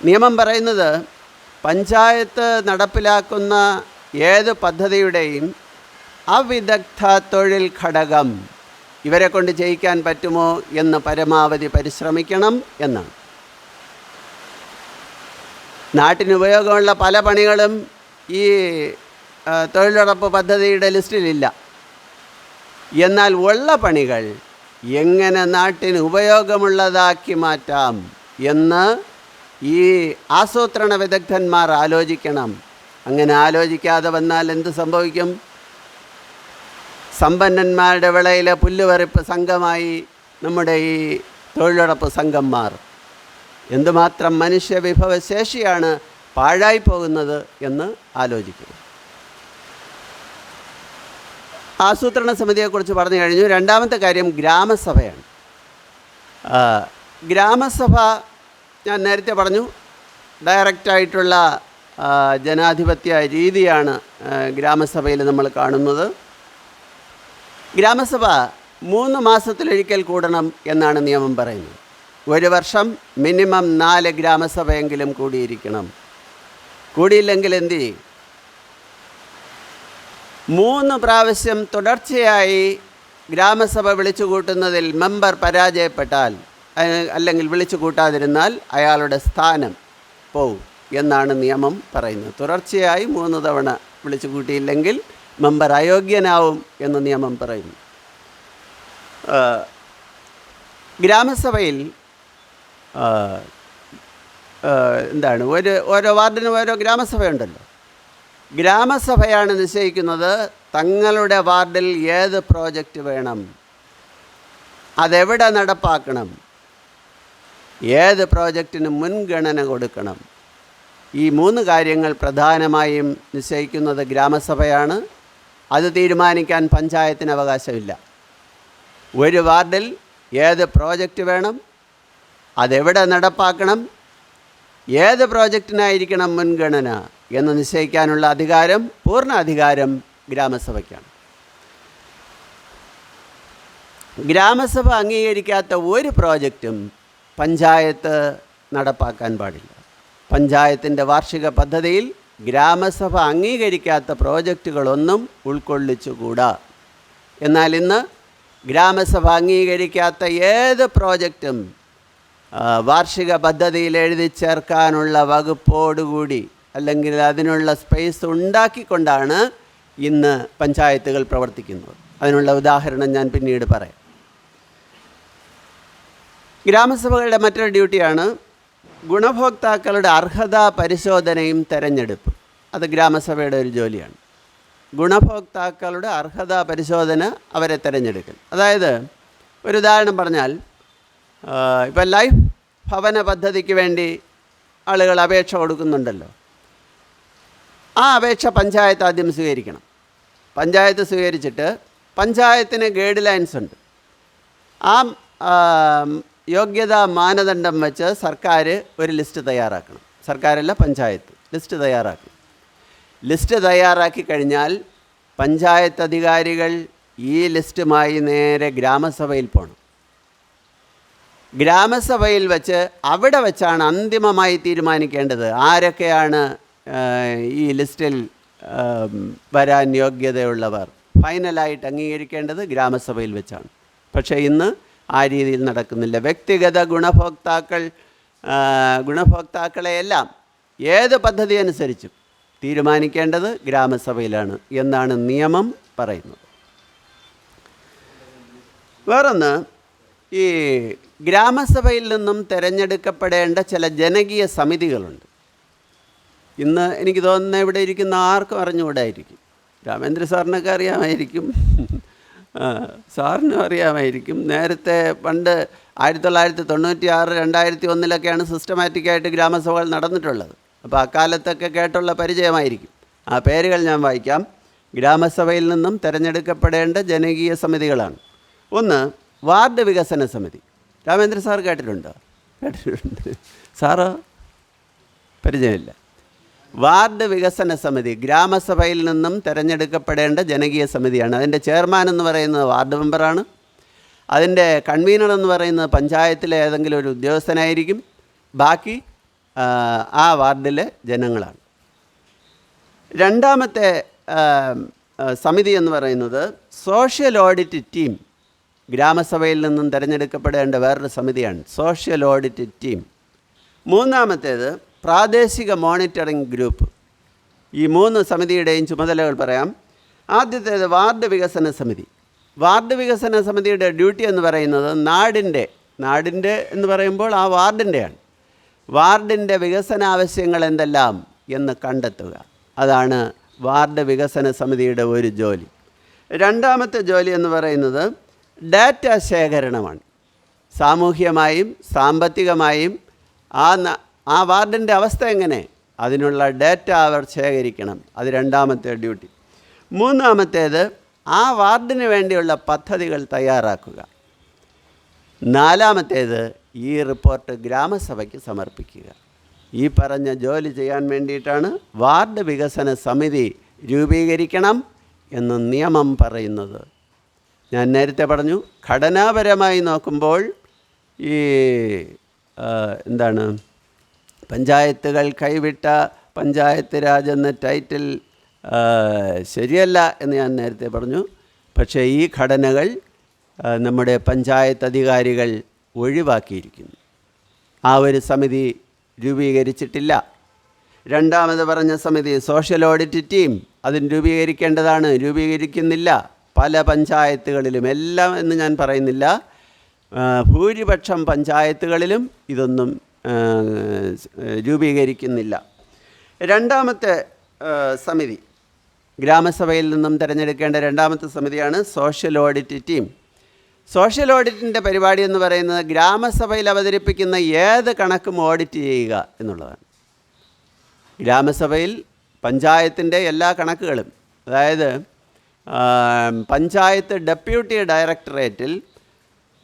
നിയമം പറയുന്നത് പഞ്ചായത്ത് നടപ്പിലാക്കുന്ന ഏത് പദ്ധതിയുടെയും അവിദഗ്ധ തൊഴിൽ ഘടകം ഇവരെ കൊണ്ട് ചെയ്യിക്കാൻ പറ്റുമോ എന്ന് പരമാവധി പരിശ്രമിക്കണം എന്നാണ്. നാട്ടിനുപയോഗമുള്ള പല പണികളും ഈ തൊഴിലുറപ്പ് പദ്ധതിയുടെ ലിസ്റ്റിലില്ല. എന്നാൽ ഉള്ള പണികൾ എങ്ങനെ നാട്ടിന് ഉപയോഗമുള്ളതാക്കി മാറ്റാം എന്ന് ഈ ആസൂത്രണ വിദഗ്ധന്മാർ ആലോചിക്കണം. അങ്ങനെ ആലോചിക്കാതെ വന്നാൽ എന്ത് സംഭവിക്കും? സമ്പന്നന്മാരുടെ വിളയിലെ പുല്ലുപറിപ്പ് സംഘമായി നമ്മുടെ ഈ തൊഴിലുറപ്പ് സംഘം മാറും. എന്തുമാത്രം മനുഷ്യ വിഭവശേഷിയാണ് പാഴായി പോകുന്നത് എന്ന് ആലോചിക്കണം. ആസൂത്രണ സമിതിയെക്കുറിച്ച് പറഞ്ഞു കഴിഞ്ഞു. രണ്ടാമത്തെ കാര്യം ഗ്രാമസഭയാണ്. ഗ്രാമസഭ ഞാൻ നേരത്തെ പറഞ്ഞു, ഡയറക്റ്റായിട്ടുള്ള ജനാധിപത്യ രീതിയാണ് ഗ്രാമസഭയിൽ നമ്മൾ കാണുന്നത്. ഗ്രാമസഭ 3 മാസത്തിലൊരിക്കൽ കൂടണം എന്നാണ് നിയമം പറയുന്നത്. ഒരു വർഷം മിനിമം 4 ഗ്രാമസഭയെങ്കിലും കൂടിയിരിക്കണം. കൂടിയില്ലെങ്കിൽ എന്ത് ചെയ്യും? 3 പ്രാവശ്യം തുടർച്ചയായി ഗ്രാമസഭ വിളിച്ചു കൂട്ടുന്നതിൽ മെമ്പർ പരാജയപ്പെട്ടാൽ അല്ലെങ്കിൽ വിളിച്ചു കൂട്ടാതിരുന്നാൽ അയാളുടെ സ്ഥാനം പോവും എന്നാണ് നിയമം പറയുന്നത്. തുടർച്ചയായി 3 തവണ വിളിച്ചു കൂട്ടിയില്ലെങ്കിൽ മെമ്പർ അയോഗ്യനാവും എന്ന് നിയമം പറയുന്നു. ഗ്രാമസഭയിൽ ഓരോ വാർഡിനും ഓരോ ഗ്രാമസഭയുണ്ടല്ലോ. ഗ്രാമസഭയാണ് നിശ്ചയിക്കുന്നത് തങ്ങളുടെ വാർഡിൽ ഏത് പ്രോജക്റ്റ് വേണം, അതെവിടെ നടപ്പാക്കണം, ഏത് പ്രോജക്റ്റിന് മുൻഗണന കൊടുക്കണം. ഈ 3 കാര്യങ്ങൾ പ്രധാനമായും നിശ്ചയിക്കുന്നത് ഗ്രാമസഭയാണ്. അത് തീരുമാനിക്കാൻ പഞ്ചായത്തിന് അവകാശമില്ല. ഒരു വാർഡിൽ ഏത് പ്രോജക്റ്റ് വേണം, അതെവിടെ നടപ്പാക്കണം, ഏത് പ്രോജക്റ്റിനായിരിക്കണം മുൻഗണന എന്ന് നിശ്ചയിക്കാനുള്ള അധികാരം, പൂർണ്ണ അധികാരം ഗ്രാമസഭയ്ക്കാണ്. ഗ്രാമസഭ അംഗീകരിക്കാത്ത ഒരു പ്രോജക്റ്റും പഞ്ചായത്ത് നടപ്പാക്കാൻ പാടില്ല. പഞ്ചായത്തിൻ്റെ വാർഷിക പദ്ധതിയിൽ ഗ്രാമസഭ അംഗീകരിക്കാത്ത പ്രോജക്റ്റുകളൊന്നും ഉൾക്കൊള്ളിച്ചുകൂടാ. എന്നാൽ ഇന്ന് ഗ്രാമസഭ അംഗീകരിക്കാത്ത ഏത് പ്രോജക്റ്റും വാർഷിക പദ്ധതിയിൽ എഴുതി ചേർക്കാനുള്ള വകുപ്പോടുകൂടി അല്ലെങ്കിൽ അതിനുള്ള സ്പേസ് ഉണ്ടാക്കിക്കൊണ്ടാണ് ഇന്ന് പഞ്ചായത്തുകൾ പ്രവർത്തിക്കുന്നത്. അതിനുള്ള ഉദാഹരണം ഞാൻ പിന്നീട് പറയാം. ഗ്രാമസഭകളുടെ മറ്റൊരു ഡ്യൂട്ടിയാണ് ഗുണഭോക്താക്കളുടെ അർഹതാ പരിശോധനയും തെരഞ്ഞെടുപ്പും. അത് ഗ്രാമസഭയുടെ ഒരു ജോലിയാണ്. ഗുണഭോക്താക്കളുടെ അർഹതാ പരിശോധന, അവരെ തിരഞ്ഞെടുക്കൽ. അതായത് ഒരു ഉദാഹരണം പറഞ്ഞാൽ, ഇപ്പം ലൈഫ് ഭവന പദ്ധതിക്ക് വേണ്ടി ആളുകൾ അപേക്ഷ കൊടുക്കുന്നുണ്ടല്ലോ. ആ അപേക്ഷ പഞ്ചായത്ത് ആദ്യം സ്വീകരിക്കണം. പഞ്ചായത്ത് സ്വീകരിച്ചിട്ട് പഞ്ചായത്തിന് ഗൈഡ് ലൈൻസ് ഉണ്ട്. ആ യോഗ്യതാ മാനദണ്ഡം വെച്ച് സർക്കാർ ഒരു ലിസ്റ്റ് തയ്യാറാക്കണം. സർക്കാരല്ല, പഞ്ചായത്ത് ലിസ്റ്റ് തയ്യാറാക്കണം. ലിസ്റ്റ് തയ്യാറാക്കി കഴിഞ്ഞാൽ പഞ്ചായത്ത് അധികാരികൾ ഈ ലിസ്റ്റുമായി നേരെ ഗ്രാമസഭയിൽ പോകണം. ഗ്രാമസഭയിൽ വെച്ച് അവിടെ വെച്ചാണ് അന്തിമമായി തീരുമാനിക്കേണ്ടത് ആരൊക്കെയാണ് ഈ ലിസ്റ്റിൽ വരാൻ യോഗ്യതയുള്ളവർ. ഫൈനലായിട്ട് അംഗീകരിക്കേണ്ടത് ഗ്രാമസഭയിൽ വെച്ചാണ്. പക്ഷേ ഇന്ന് ആ രീതിയിൽ നടക്കുന്നില്ല. വ്യക്തിഗത ഗുണഭോക്താക്കളെയെല്ലാം ഏത് പദ്ധതി അനുസരിച്ചും തീരുമാനിക്കേണ്ടത് ഗ്രാമസഭയിലാണ് എന്നാണ് നിയമം പറയുന്നത്. വേറൊന്ന്, ഈ ഗ്രാമസഭയിൽ നിന്നും തിരഞ്ഞെടുക്കപ്പെടേണ്ട ചില ജനകീയ സമിതികളുണ്ട്. ഇന്ന് എനിക്ക് തോന്നുന്ന ഇവിടെ ഇരിക്കുന്ന ആർക്കും അറിഞ്ഞുകൂടായിരിക്കും. രാമേന്ദ്ര സാറിനൊക്കെ അറിയാമായിരിക്കും, സാറിനും അറിയാമായിരിക്കും. നേരത്തെ പണ്ട് 1996, 2001 സിസ്റ്റമാറ്റിക്കായിട്ട് ഗ്രാമസഭകൾ നടന്നിട്ടുള്ളത്. അപ്പോൾ അക്കാലത്തൊക്കെ കേട്ടുള്ള പരിചയമായിരിക്കും. ആ പേരുകൾ ഞാൻ വായിക്കാം. ഗ്രാമസഭയിൽ നിന്നും തിരഞ്ഞെടുക്കപ്പെടേണ്ട ജനകീയ സമിതികളാണ്. ഒന്ന്, വാർഡ് വികസന സമിതി. രാമേന്ദ്ര സാർ കേട്ടിട്ടുണ്ടോ? കേട്ടിട്ടുണ്ട്. സാറോ? പരിചയമില്ല. വാർഡ് വികസന സമിതി ഗ്രാമസഭയിൽ നിന്നും തിരഞ്ഞെടുക്കപ്പെടേണ്ട ജനകീയ സമിതിയാണ്. അതിൻ്റെ ചെയർമാൻ എന്ന് പറയുന്നത് വാർഡ് മെമ്പറാണ്. അതിൻ്റെ കൺവീനർ എന്ന് പറയുന്നത് പഞ്ചായത്തിലെ ഏതെങ്കിലും ഒരു ഉദ്യോഗസ്ഥനായിരിക്കും. ബാക്കി ആ വാർഡിലെ ജനങ്ങളാണ്. രണ്ടാമത്തെ സമിതി എന്ന് പറയുന്നത് സോഷ്യൽ ഓഡിറ്റ് ടീം. ഗ്രാമസഭയിൽ നിന്നും തിരഞ്ഞെടുക്കപ്പെടേണ്ട വേറൊരു സമിതിയാണ് സോഷ്യൽ ഓഡിറ്റ് ടീം. മൂന്നാമത്തേത് പ്രാദേശിക മോണിറ്ററിംഗ് ഗ്രൂപ്പ്. ഈ 3 സമിതിയുടെയും ചുമതലകൾ പറയാം. ആദ്യത്തേത് വാർഡ് വികസന സമിതി. വാർഡ് വികസന സമിതിയുടെ ഡ്യൂട്ടി എന്ന് പറയുന്നത് നാടിൻ്റെ എന്ന് പറയുമ്പോൾ ആ വാർഡിൻ്റെയാണ്. വാർഡിൻ്റെ വികസന ആവശ്യങ്ങൾ എന്തെല്ലാം എന്ന് കണ്ടെത്തുക. അതാണ് വാർഡ് വികസന സമിതിയുടെ ഒരു ജോലി. രണ്ടാമത്തെ ജോലി എന്ന് പറയുന്നത് ഡാറ്റ ശേഖരണമാണ്. സാമൂഹ്യമായും സാമ്പത്തികമായും ആ വാർഡിൻ്റെ അവസ്ഥ എങ്ങനെ, അതിനുള്ള ഡാറ്റ അവർ ശേഖരിക്കണം. അത് രണ്ടാമത്തെ ഡ്യൂട്ടി. മൂന്നാമത്തേത് ആ വാർഡിന് വേണ്ടിയുള്ള പദ്ധതികൾ തയ്യാറാക്കുക. നാലാമത്തേത് ഈ റിപ്പോർട്ട് ഗ്രാമസഭയ്ക്ക് സമർപ്പിക്കുക. ഈ പറഞ്ഞ ജോലി ചെയ്യാൻ വേണ്ടിയിട്ടാണ് വാർഡ് വികസന സമിതി രൂപീകരിക്കണം എന്ന് നിയമം പറയുന്നത്. ഞാൻ നേരത്തെ പറഞ്ഞു, ഘടനാപരമായി നോക്കുമ്പോൾ ഈ പഞ്ചായത്തുകൾ കൈവിട്ട പഞ്ചായത്ത് രാജ് എന്ന ടൈറ്റിൽ ശരിയല്ല എന്ന് ഞാൻ നേരത്തെ പറഞ്ഞു. പക്ഷേ ഈ ഘടനകൾ നമ്മുടെ പഞ്ചായത്ത് അധികാരികൾ ഒഴിവാക്കിയിരിക്കുന്നു. ആ ഒരു സമിതി രൂപീകരിച്ചിട്ടില്ല. രണ്ടാമത് പറഞ്ഞ സമിതി സോഷ്യൽ ഓഡിറ്റ് ടീം, അതിന് രൂപീകരിക്കേണ്ടതാണ്, രൂപീകരിക്കുന്നില്ല. പല പഞ്ചായത്തുകളിലും, എല്ലാം എന്ന് ഞാൻ പറയുന്നില്ല, ഭൂരിപക്ഷം പഞ്ചായത്തുകളിലും ഇതൊന്നും രൂപീകരിക്കുന്നില്ല. രണ്ടാമത്തെ സമിതി, ഗ്രാമസഭയിൽ നിന്നും തിരഞ്ഞെടുക്കേണ്ട രണ്ടാമത്തെ സമിതിയാണ് സോഷ്യൽ ഓഡിറ്റ് ടീം. സോഷ്യൽ ഓഡിറ്റിൻ്റെ പരിപാടി എന്ന് പറയുന്നത് ഗ്രാമസഭയിൽ അവതരിപ്പിക്കുന്ന ഏത് കണക്കും ഓഡിറ്റ് ചെയ്യുക എന്നുള്ളതാണ്. ഗ്രാമസഭയിൽ പഞ്ചായത്തിൻ്റെ എല്ലാ കണക്കുകളും, അതായത് പഞ്ചായത്ത് ഡെപ്യൂട്ടി ഡയറക്ടറേറ്റിൽ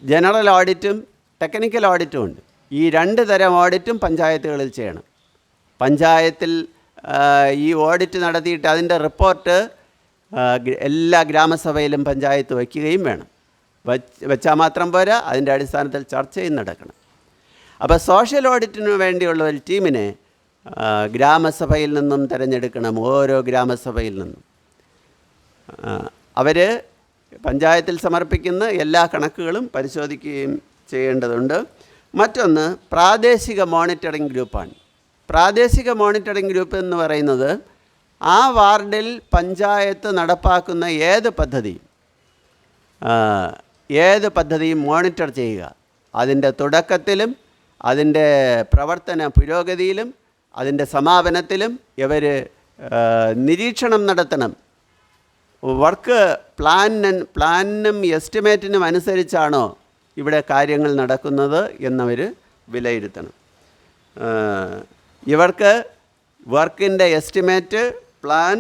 ജനറൽ ഓഡിറ്റും ടെക്നിക്കൽ ഓഡിറ്റും ഉണ്ട്. ഈ 2 തരം ഓഡിറ്റും പഞ്ചായത്തുകളിൽ ചെയ്യണം. പഞ്ചായത്തിൽ ഈ ഓഡിറ്റ് നടത്തിയിട്ട് അതിൻ്റെ റിപ്പോർട്ട് എല്ലാ ഗ്രാമസഭയിലും പഞ്ചായത്ത് വയ്ക്കുകയും വേണം. വെച്ചാൽ മാത്രം പോരാ, അതിൻ്റെ അടിസ്ഥാനത്തിൽ ചർച്ചയും നടക്കണം. അപ്പോൾ സോഷ്യൽ ഓഡിറ്റിന് വേണ്ടിയുള്ള ഒരു ടീമിനെ ഗ്രാമസഭയിൽ നിന്നും തിരഞ്ഞെടുക്കണം. ഓരോ ഗ്രാമസഭയിൽ നിന്നും അവർ പഞ്ചായത്തിൽ സമർപ്പിക്കുന്ന എല്ലാ കണക്കുകളും പരിശോധിക്കുകയും ചെയ്യേണ്ടതുണ്ട്. മറ്റൊന്ന് പ്രാദേശിക മോണിറ്ററിംഗ് ഗ്രൂപ്പാണ്. പ്രാദേശിക മോണിറ്ററിംഗ് ഗ്രൂപ്പ് എന്ന് പറയുന്നത് ആ വാർഡിൽ പഞ്ചായത്ത് നടപ്പാക്കുന്ന ഏത് പദ്ധതിയും മോണിറ്റർ ചെയ്യുക. അതിൻ്റെ തുടക്കത്തിലും അതിൻ്റെ പ്രവർത്തന പുരോഗതിയിലും അതിൻ്റെ സമാപനത്തിലും ഇവർ നിരീക്ഷണം നടത്തണം. വർക്ക് പ്ലാനിനും എസ്റ്റിമേറ്റിനും അനുസരിച്ചാണോ ഇവിടെ കാര്യങ്ങൾ നടക്കുന്നത് എന്നവർ വിലയിരുത്തണം. ഇവർക്ക് വർക്കിൻ്റെ എസ്റ്റിമേറ്റ്, പ്ലാൻ,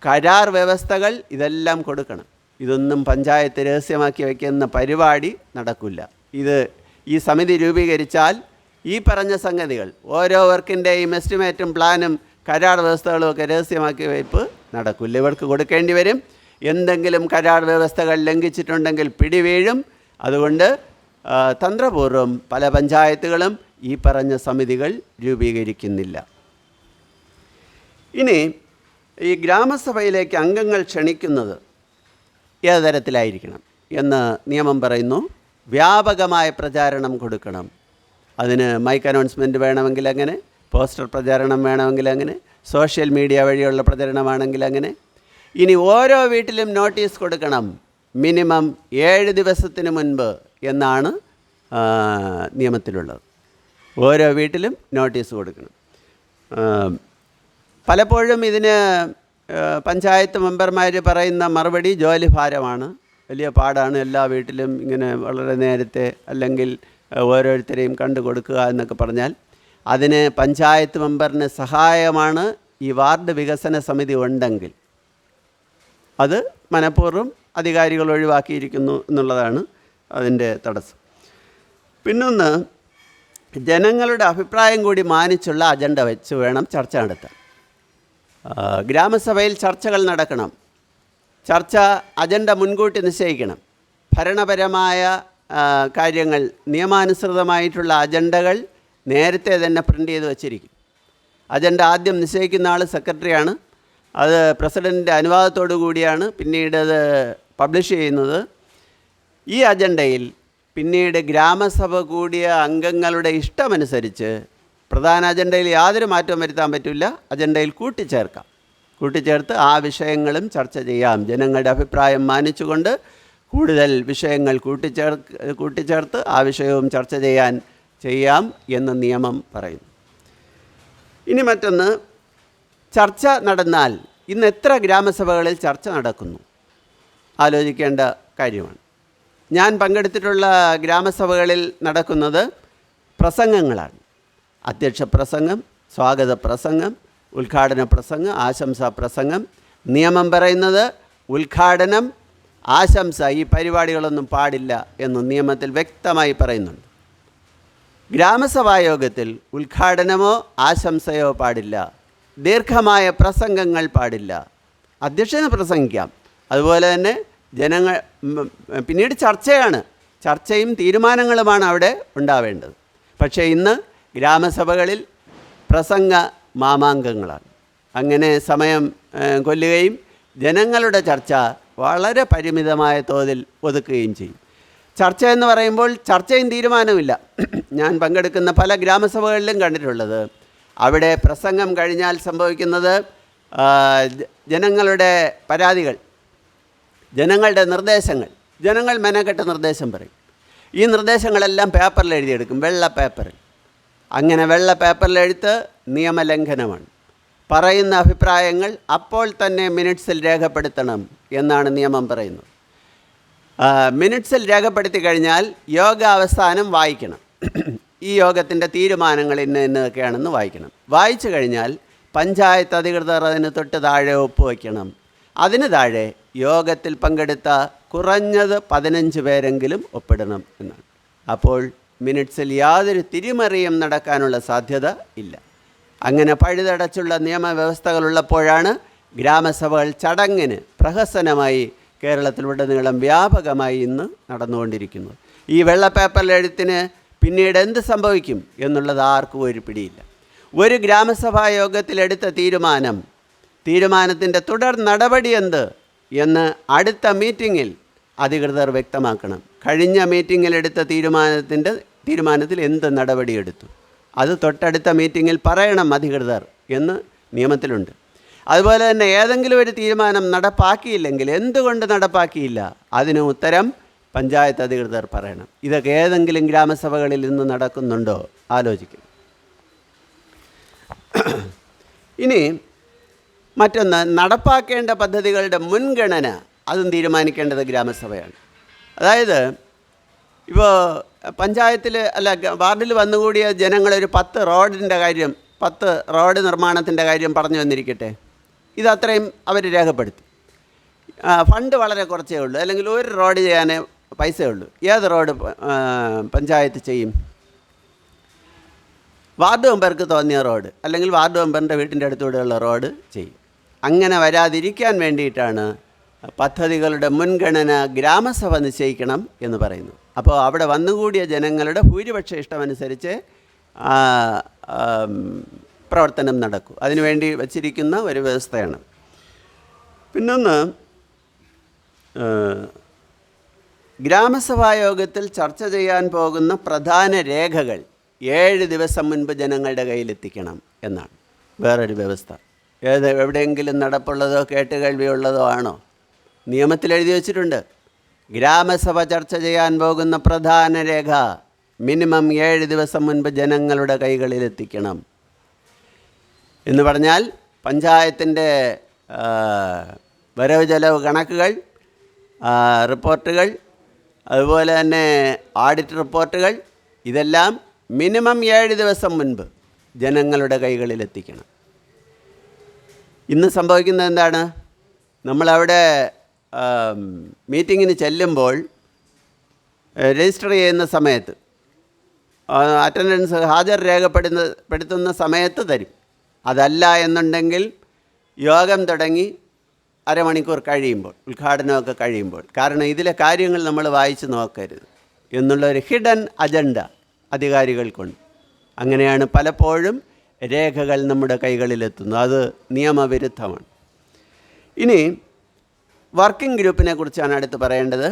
കരാർ വ്യവസ്ഥകൾ ഇതെല്ലാം കൊടുക്കണം. ഇതൊന്നും പഞ്ചായത്ത് രഹസ്യമാക്കി വയ്ക്കുന്ന പരിപാടി നടക്കില്ല. ഈ സമിതി രൂപീകരിച്ചാൽ ഈ പറഞ്ഞ സംഗതികൾ, ഓരോ വർക്കിൻ്റെയും എസ്റ്റിമേറ്റും പ്ലാനും കരാർ വ്യവസ്ഥകളും ഒക്കെ രഹസ്യമാക്കി വയ്പ്പ് നടക്കില്ല. ഇവർക്ക് കൊടുക്കേണ്ടി വരും. എന്തെങ്കിലും കരാർ വ്യവസ്ഥകൾ ലംഘിച്ചിട്ടുണ്ടെങ്കിൽ പിടിവീഴും. അതുകൊണ്ട് തന്ത്രപൂർവ്വം പല പഞ്ചായത്തുകളും ഈ പറഞ്ഞ സമിതികൾ രൂപീകരിക്കുന്നില്ല. ഇനി ഈ ഗ്രാമസഭയിലേക്ക് അംഗങ്ങൾ ക്ഷണിക്കുന്നത് ഏത് തരത്തിലായിരിക്കണം എന്ന് നിയമം പറയുന്നു. വ്യാപകമായ പ്രചാരണം കൊടുക്കണം. അതിന് മൈക്ക് അനൗൺസ്മെൻറ്റ് വേണമെങ്കിൽ അങ്ങനെ, പോസ്റ്റർ പ്രചാരണം വേണമെങ്കിൽ അങ്ങനെ, സോഷ്യൽ മീഡിയ വഴിയുള്ള പ്രചരണമാണെങ്കിൽ അങ്ങനെ. ഇനി ഓരോ വീട്ടിലും നോട്ടീസ് കൊടുക്കണം. മിനിമം 7 ദിവസത്തിന് മുൻപ് എന്നാണ് നിയമത്തിലുള്ളത്. ഓരോ വീട്ടിലും നോട്ടീസ് കൊടുക്കണം. പലപ്പോഴും ഇതിന് പഞ്ചായത്ത് മെമ്പർമാർ പറയുന്ന മറുപടി ജോലി ഭാരമാണ്, വലിയ പാടാണ്, എല്ലാ വീട്ടിലും ഇങ്ങനെ വളരെ നേരത്തെ അല്ലെങ്കിൽ ഓരോരുത്തരെയും കണ്ടു കൊടുക്കുക എന്നൊക്കെ പറഞ്ഞാൽ അതിന് പഞ്ചായത്ത് മെമ്പറിന് സഹായമാണ് ഈ വാർഡ് വികസന സമിതി ഉണ്ടെങ്കിൽ. അത് മനഃപൂർവ്വം അധികാരികൾ ഒഴിവാക്കിയിരിക്കുന്നു എന്നുള്ളതാണ് അതിൻ്റെ തടസ്സം. പിന്നൊന്ന്, ജനങ്ങളുടെ അഭിപ്രായം കൂടി മാനിച്ചുള്ള അജണ്ട വെച്ച് വേണം ചർച്ച നടത്താൻ. ഗ്രാമസഭയിൽ ചർച്ചകൾ നടക്കണം. ചർച്ച അജണ്ട മുൻകൂട്ടി നിശ്ചയിക്കണം. ഭരണപരമായ കാര്യങ്ങൾ, നിയമാനുസൃതമായിട്ടുള്ള അജണ്ടകൾ നേരത്തെ തന്നെ പ്രിൻ്റ് ചെയ്ത് വച്ചിരിക്കും. അജണ്ട ആദ്യം നിശ്ചയിക്കുന്ന ആൾ സെക്രട്ടറിയാണ്. അത് പ്രസിഡൻറ്റിൻ്റെ അനുവാദത്തോടു കൂടിയാണ് പിന്നീട് അത് പബ്ലിഷ് ചെയ്യുന്നത്. ഈ അജണ്ടയിൽ പിന്നീട് ഗ്രാമസഭ കൂടിയ അംഗങ്ങളുടെ ഇഷ്ടമനുസരിച്ച് പ്രധാന അജണ്ടയിൽ യാതൊരു മാറ്റവും വരുത്താൻ പറ്റില്ല. അജണ്ടയിൽ കൂട്ടിച്ചേർത്ത് ആ വിഷയങ്ങളും ചർച്ച ചെയ്യാം. ജനങ്ങളുടെ അഭിപ്രായം മാനിച്ചുകൊണ്ട് കൂടുതൽ വിഷയങ്ങൾ കൂട്ടിച്ചേർത്ത് ആ വിഷയവും ചർച്ച ചെയ്യാം എന്ന് നിയമം പറയുന്നു. ഇനി മറ്റൊന്ന്, ചർച്ച നടന്നാൽ ഇന്ന് എത്ര ഗ്രാമസഭകളിൽ ചർച്ച നടക്കുന്നു ആലോചിക്കേണ്ട കാര്യമാണ്. ഞാൻ പങ്കെടുത്തിട്ടുള്ള ഗ്രാമസഭകളിൽ നടക്കുന്നത് പ്രസംഗങ്ങളാണ്. അധ്യക്ഷ പ്രസംഗം, സ്വാഗത പ്രസംഗം, ഉദ്ഘാടന പ്രസംഗം, ആശംസാ പ്രസംഗം. നിയമം പറയുന്നത് ഉദ്ഘാടനം, ആശംസ ഈ പരിപാടികളൊന്നും പാടില്ല എന്ന് നിയമത്തിൽ വ്യക്തമായി പറയുന്നുണ്ട്. ഗ്രാമസഭായോഗത്തിൽ ഉദ്ഘാടനമോ ആശംസയോ പാടില്ല. ദീർഘമായ പ്രസംഗങ്ങൾ പാടില്ല. അധ്യക്ഷന് പ്രസംഗിക്കാം. അതുപോലെ തന്നെ പിന്നീട് ചർച്ചയും തീരുമാനങ്ങളുമാണ് അവിടെ ഉണ്ടാവേണ്ടത്. പക്ഷേ ഇന്ന് ഗ്രാമസഭകളിൽ പ്രസംഗ മാമാങ്കങ്ങളാണ്. അങ്ങനെ സമയം കൊല്ലുകയും ജനങ്ങളുടെ ചർച്ച വളരെ പരിമിതമായ തോതിൽ ഒതുക്കുകയും ചെയ്യും. ചർച്ച എന്ന് പറയുമ്പോൾ ചർച്ചയും തീരുമാനമില്ല. ഞാൻ പങ്കെടുക്കുന്ന പല ഗ്രാമസഭകളിലും കണ്ടിട്ടുള്ളത് അവിടെ പ്രസംഗം കഴിഞ്ഞാൽ സംഭവിക്കുന്നത് ജനങ്ങളുടെ പരാതികൾ, ജനങ്ങളുടെ നിർദ്ദേശങ്ങൾ, ജനങ്ങൾ മെനക്കെട്ട് നിർദ്ദേശം പറയും. ഈ നിർദ്ദേശങ്ങളെല്ലാം പേപ്പറിൽ എഴുതിയെടുക്കും, വെള്ള പേപ്പറിൽ. അങ്ങനെ വെള്ള പേപ്പറിലെഴുത്ത് നിയമലംഘനമാണ്. പറയുന്ന അഭിപ്രായങ്ങൾ അപ്പോൾ തന്നെ മിനിറ്റ്സിൽ രേഖപ്പെടുത്തണം എന്നാണ് നിയമം പറയുന്നത്. മിനിറ്റ്സിൽ രേഖപ്പെടുത്തി കഴിഞ്ഞാൽ യോഗ അവസാനം വായിക്കണം. ഈ യോഗത്തിൻ്റെ തീരുമാനങ്ങൾ ഇന്നതൊക്കെയാണെന്ന് വായിക്കണം. വായിച്ചു കഴിഞ്ഞാൽ പഞ്ചായത്ത് അധികൃതർ അതിന് തൊട്ട് താഴെ ഒപ്പുവയ്ക്കണം. അതിന് താഴെ യോഗത്തിൽ പങ്കെടുത്ത കുറഞ്ഞത് 15 പേരെങ്കിലും ഒപ്പിടണം എന്നാണ്. അപ്പോൾ മിനിറ്റ്സിൽ യാതൊരു തിരിമറിയും നടക്കാനുള്ള സാധ്യത ഇല്ല. അങ്ങനെ പഴുതടച്ചുള്ള നിയമവ്യവസ്ഥകളുള്ളപ്പോഴാണ് ഗ്രാമസഭകൾ ചടങ്ങിന് പ്രഹസനമായി കേരളത്തിലുടനീളം വ്യാപകമായി ഇന്ന് നടന്നുകൊണ്ടിരിക്കുന്നത്. ഈ വെള്ള പേപ്പറിലെ എഴുത്തിന് പിന്നീട് എന്ത് സംഭവിക്കും എന്നുള്ളത് ആർക്കും ഒരു പിടിയില്ല. ഒരു ഗ്രാമസഭാ യോഗത്തിലെടുത്ത തീരുമാനത്തിൻ്റെ തുടർ നടപടി എന്ത് എന്ന് അടുത്ത മീറ്റിങ്ങിൽ അധികൃതർ വ്യക്തമാക്കണം. കഴിഞ്ഞ മീറ്റിങ്ങിലെടുത്ത തീരുമാനത്തിൽ എന്ത് നടപടിയെടുത്തു അത് തൊട്ടടുത്ത മീറ്റിങ്ങിൽ പറയണം അധികൃതർ എന്ന് നിയമത്തിലുണ്ട്. അതുപോലെ തന്നെ ഏതെങ്കിലും ഒരു തീരുമാനം നടപ്പാക്കിയില്ലെങ്കിൽ എന്തുകൊണ്ട് നടപ്പാക്കിയില്ല അതിന് ഉത്തരം പഞ്ചായത്ത് അധികൃതർ പറയണം. ഇതൊക്കെ ഏതെങ്കിലും ഗ്രാമസഭകളിൽ ഇന്ന് നടക്കുന്നുണ്ടോ ആലോചിക്കും. ഇനി മറ്റൊന്ന്, നടപ്പാക്കേണ്ട പദ്ധതികളുടെ മുൻഗണന അതും തീരുമാനിക്കേണ്ടത് ഗ്രാമസഭയാണ്. അതായത് ഇപ്പോൾ പഞ്ചായത്തിൽ വാർഡിൽ വന്നുകൂടിയ ജനങ്ങളൊരു 10 റോഡ് നിർമ്മാണത്തിൻ്റെ കാര്യം പറഞ്ഞു വന്നിരിക്കട്ടെ. ഇതത്രയും അവർ രേഖപ്പെടുത്തി. ഫണ്ട് വളരെ കുറച്ചേ ഉള്ളൂ, അല്ലെങ്കിൽ ഒരു റോഡ് ചെയ്യാനേ പൈസയുള്ളൂ. ഏത് റോഡ് പഞ്ചായത്ത് ചെയ്യും? വാർഡ് മെമ്പർക്ക് തോന്നിയ റോഡ്, അല്ലെങ്കിൽ വാർഡ് മെമ്പറിൻ്റെ വീട്ടിൻ്റെ അടുത്തൂടെയുള്ള റോഡ് ചെയ്യും. അങ്ങനെ വരാതിരിക്കാൻ വേണ്ടിയിട്ടാണ് പദ്ധതികളുടെ മുൻഗണന ഗ്രാമസഭ നിശ്ചയിക്കണം എന്ന് പറയുന്നു. അപ്പോൾ അവിടെ വന്നുകൂടിയ ജനങ്ങളുടെ ഭൂരിപക്ഷ ഇഷ്ടമനുസരിച്ച് പ്രവർത്തനം നടക്കും. അതിനുവേണ്ടി വച്ചിരിക്കുന്ന ഒരു വ്യവസ്ഥയാണ്. പിന്നൊന്ന്, ഗ്രാമസഭായോഗത്തിൽ ചർച്ച ചെയ്യാൻ പോകുന്ന പ്രധാന രേഖകൾ 7 ദിവസം മുൻപ് ജനങ്ങളുടെ കയ്യിലെത്തിക്കണം എന്നാണ് വേറൊരു വ്യവസ്ഥ. എവിടെയെങ്കിലും നടപ്പുള്ളതോ കേട്ടുകേൾവിയുള്ളതോ ആണോ? നിയമത്തിൽ എഴുതി വച്ചിട്ടുണ്ട്. ഗ്രാമസഭ ചർച്ച ചെയ്യാൻ പോകുന്ന പ്രധാന രേഖ മിനിമം 7 ദിവസം മുൻപ് ജനങ്ങളുടെ കൈകളിലെത്തിക്കണം എന്ന് പറഞ്ഞാൽ പഞ്ചായത്തിൻ്റെ വരവ് ചെലവ് കണക്കുകൾ, റിപ്പോർട്ടുകൾ, അതുപോലെ തന്നെ ഓഡിറ്റ് റിപ്പോർട്ടുകൾ, ഇതെല്ലാം മിനിമം 7 ദിവസം മുൻപ് ജനങ്ങളുടെ കൈകളിലെത്തിക്കണം. ഇന്ന് സംഭവിക്കുന്നത് എന്താണ്? നമ്മളവിടെ മീറ്റിങ്ങിന് ചെല്ലുമ്പോൾ രജിസ്റ്റർ ചെയ്യുന്ന സമയത്ത് അറ്റൻഡൻസ് ഹാജർ രേഖപ്പെടുത്തുന്ന സമയത്ത് തരും. അതല്ല എന്നുണ്ടെങ്കിൽ യോഗം തുടങ്ങി അരമണിക്കൂർ കഴിയുമ്പോൾ, ഉദ്ഘാടനമൊക്കെ കഴിയുമ്പോൾ, കാരണം ഇതിലെ കാര്യങ്ങൾ നമ്മൾ വായിച്ച് നോക്കരുത് എന്നുള്ളൊരു ഹിഡൻ അജണ്ട അധികാരികൾക്കുണ്ട്. അങ്ങനെയാണ് പലപ്പോഴും രേഖകൾ നമ്മുടെ കൈകളിലെത്തുന്നത്. അത് നിയമവിരുദ്ധമാണ്. ഇനി വർക്കിംഗ് ഗ്രൂപ്പിനെ കുറിച്ചാണ് അടുത്ത് പറയേണ്ടത്.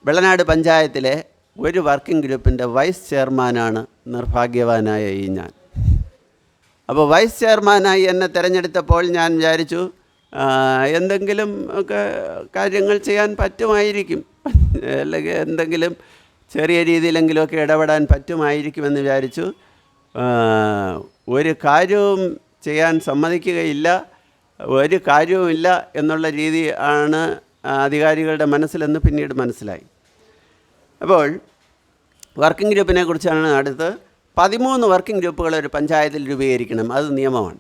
വെള്ളനാട് പഞ്ചായത്തിലെ ഒരു വർക്കിംഗ് ഗ്രൂപ്പിൻ്റെ വൈസ് ചെയർമാനാണ് നിർഭാഗ്യവാനായ ഞാൻ. അപ്പോൾ വൈസ് ചെയർമാനായി എന്നെ തിരഞ്ഞെടുത്തപ്പോൾ ഞാൻ വിചാരിച്ചു എന്തെങ്കിലും ഒക്കെ കാര്യങ്ങൾ ചെയ്യാൻ പറ്റുമായിരിക്കും, അല്ലെങ്കിൽ എന്തെങ്കിലും ചെറിയ രീതിയിലെങ്കിലുമൊക്കെ ഇടപെടാൻ പറ്റുമായിരിക്കുമെന്ന് വിചാരിച്ചു. ഒരു കാര്യവും ചെയ്യാൻ സമ്മതിക്കുകയില്ല, ഒരു കാര്യവുമില്ല എന്നുള്ള രീതി ആണ് അധികാരികളുടെ മനസ്സിലെന്ന് പിന്നീട് മനസ്സിലായി. അപ്പോൾ വർക്കിംഗ് ഗ്രൂപ്പിനെ കുറിച്ചാണ് അടുത്ത്. 13 വർക്കിംഗ് ഗ്രൂപ്പുകൾ ഒരു പഞ്ചായത്തിൽ രൂപീകരിക്കണം. അത് നിയമമാണ്.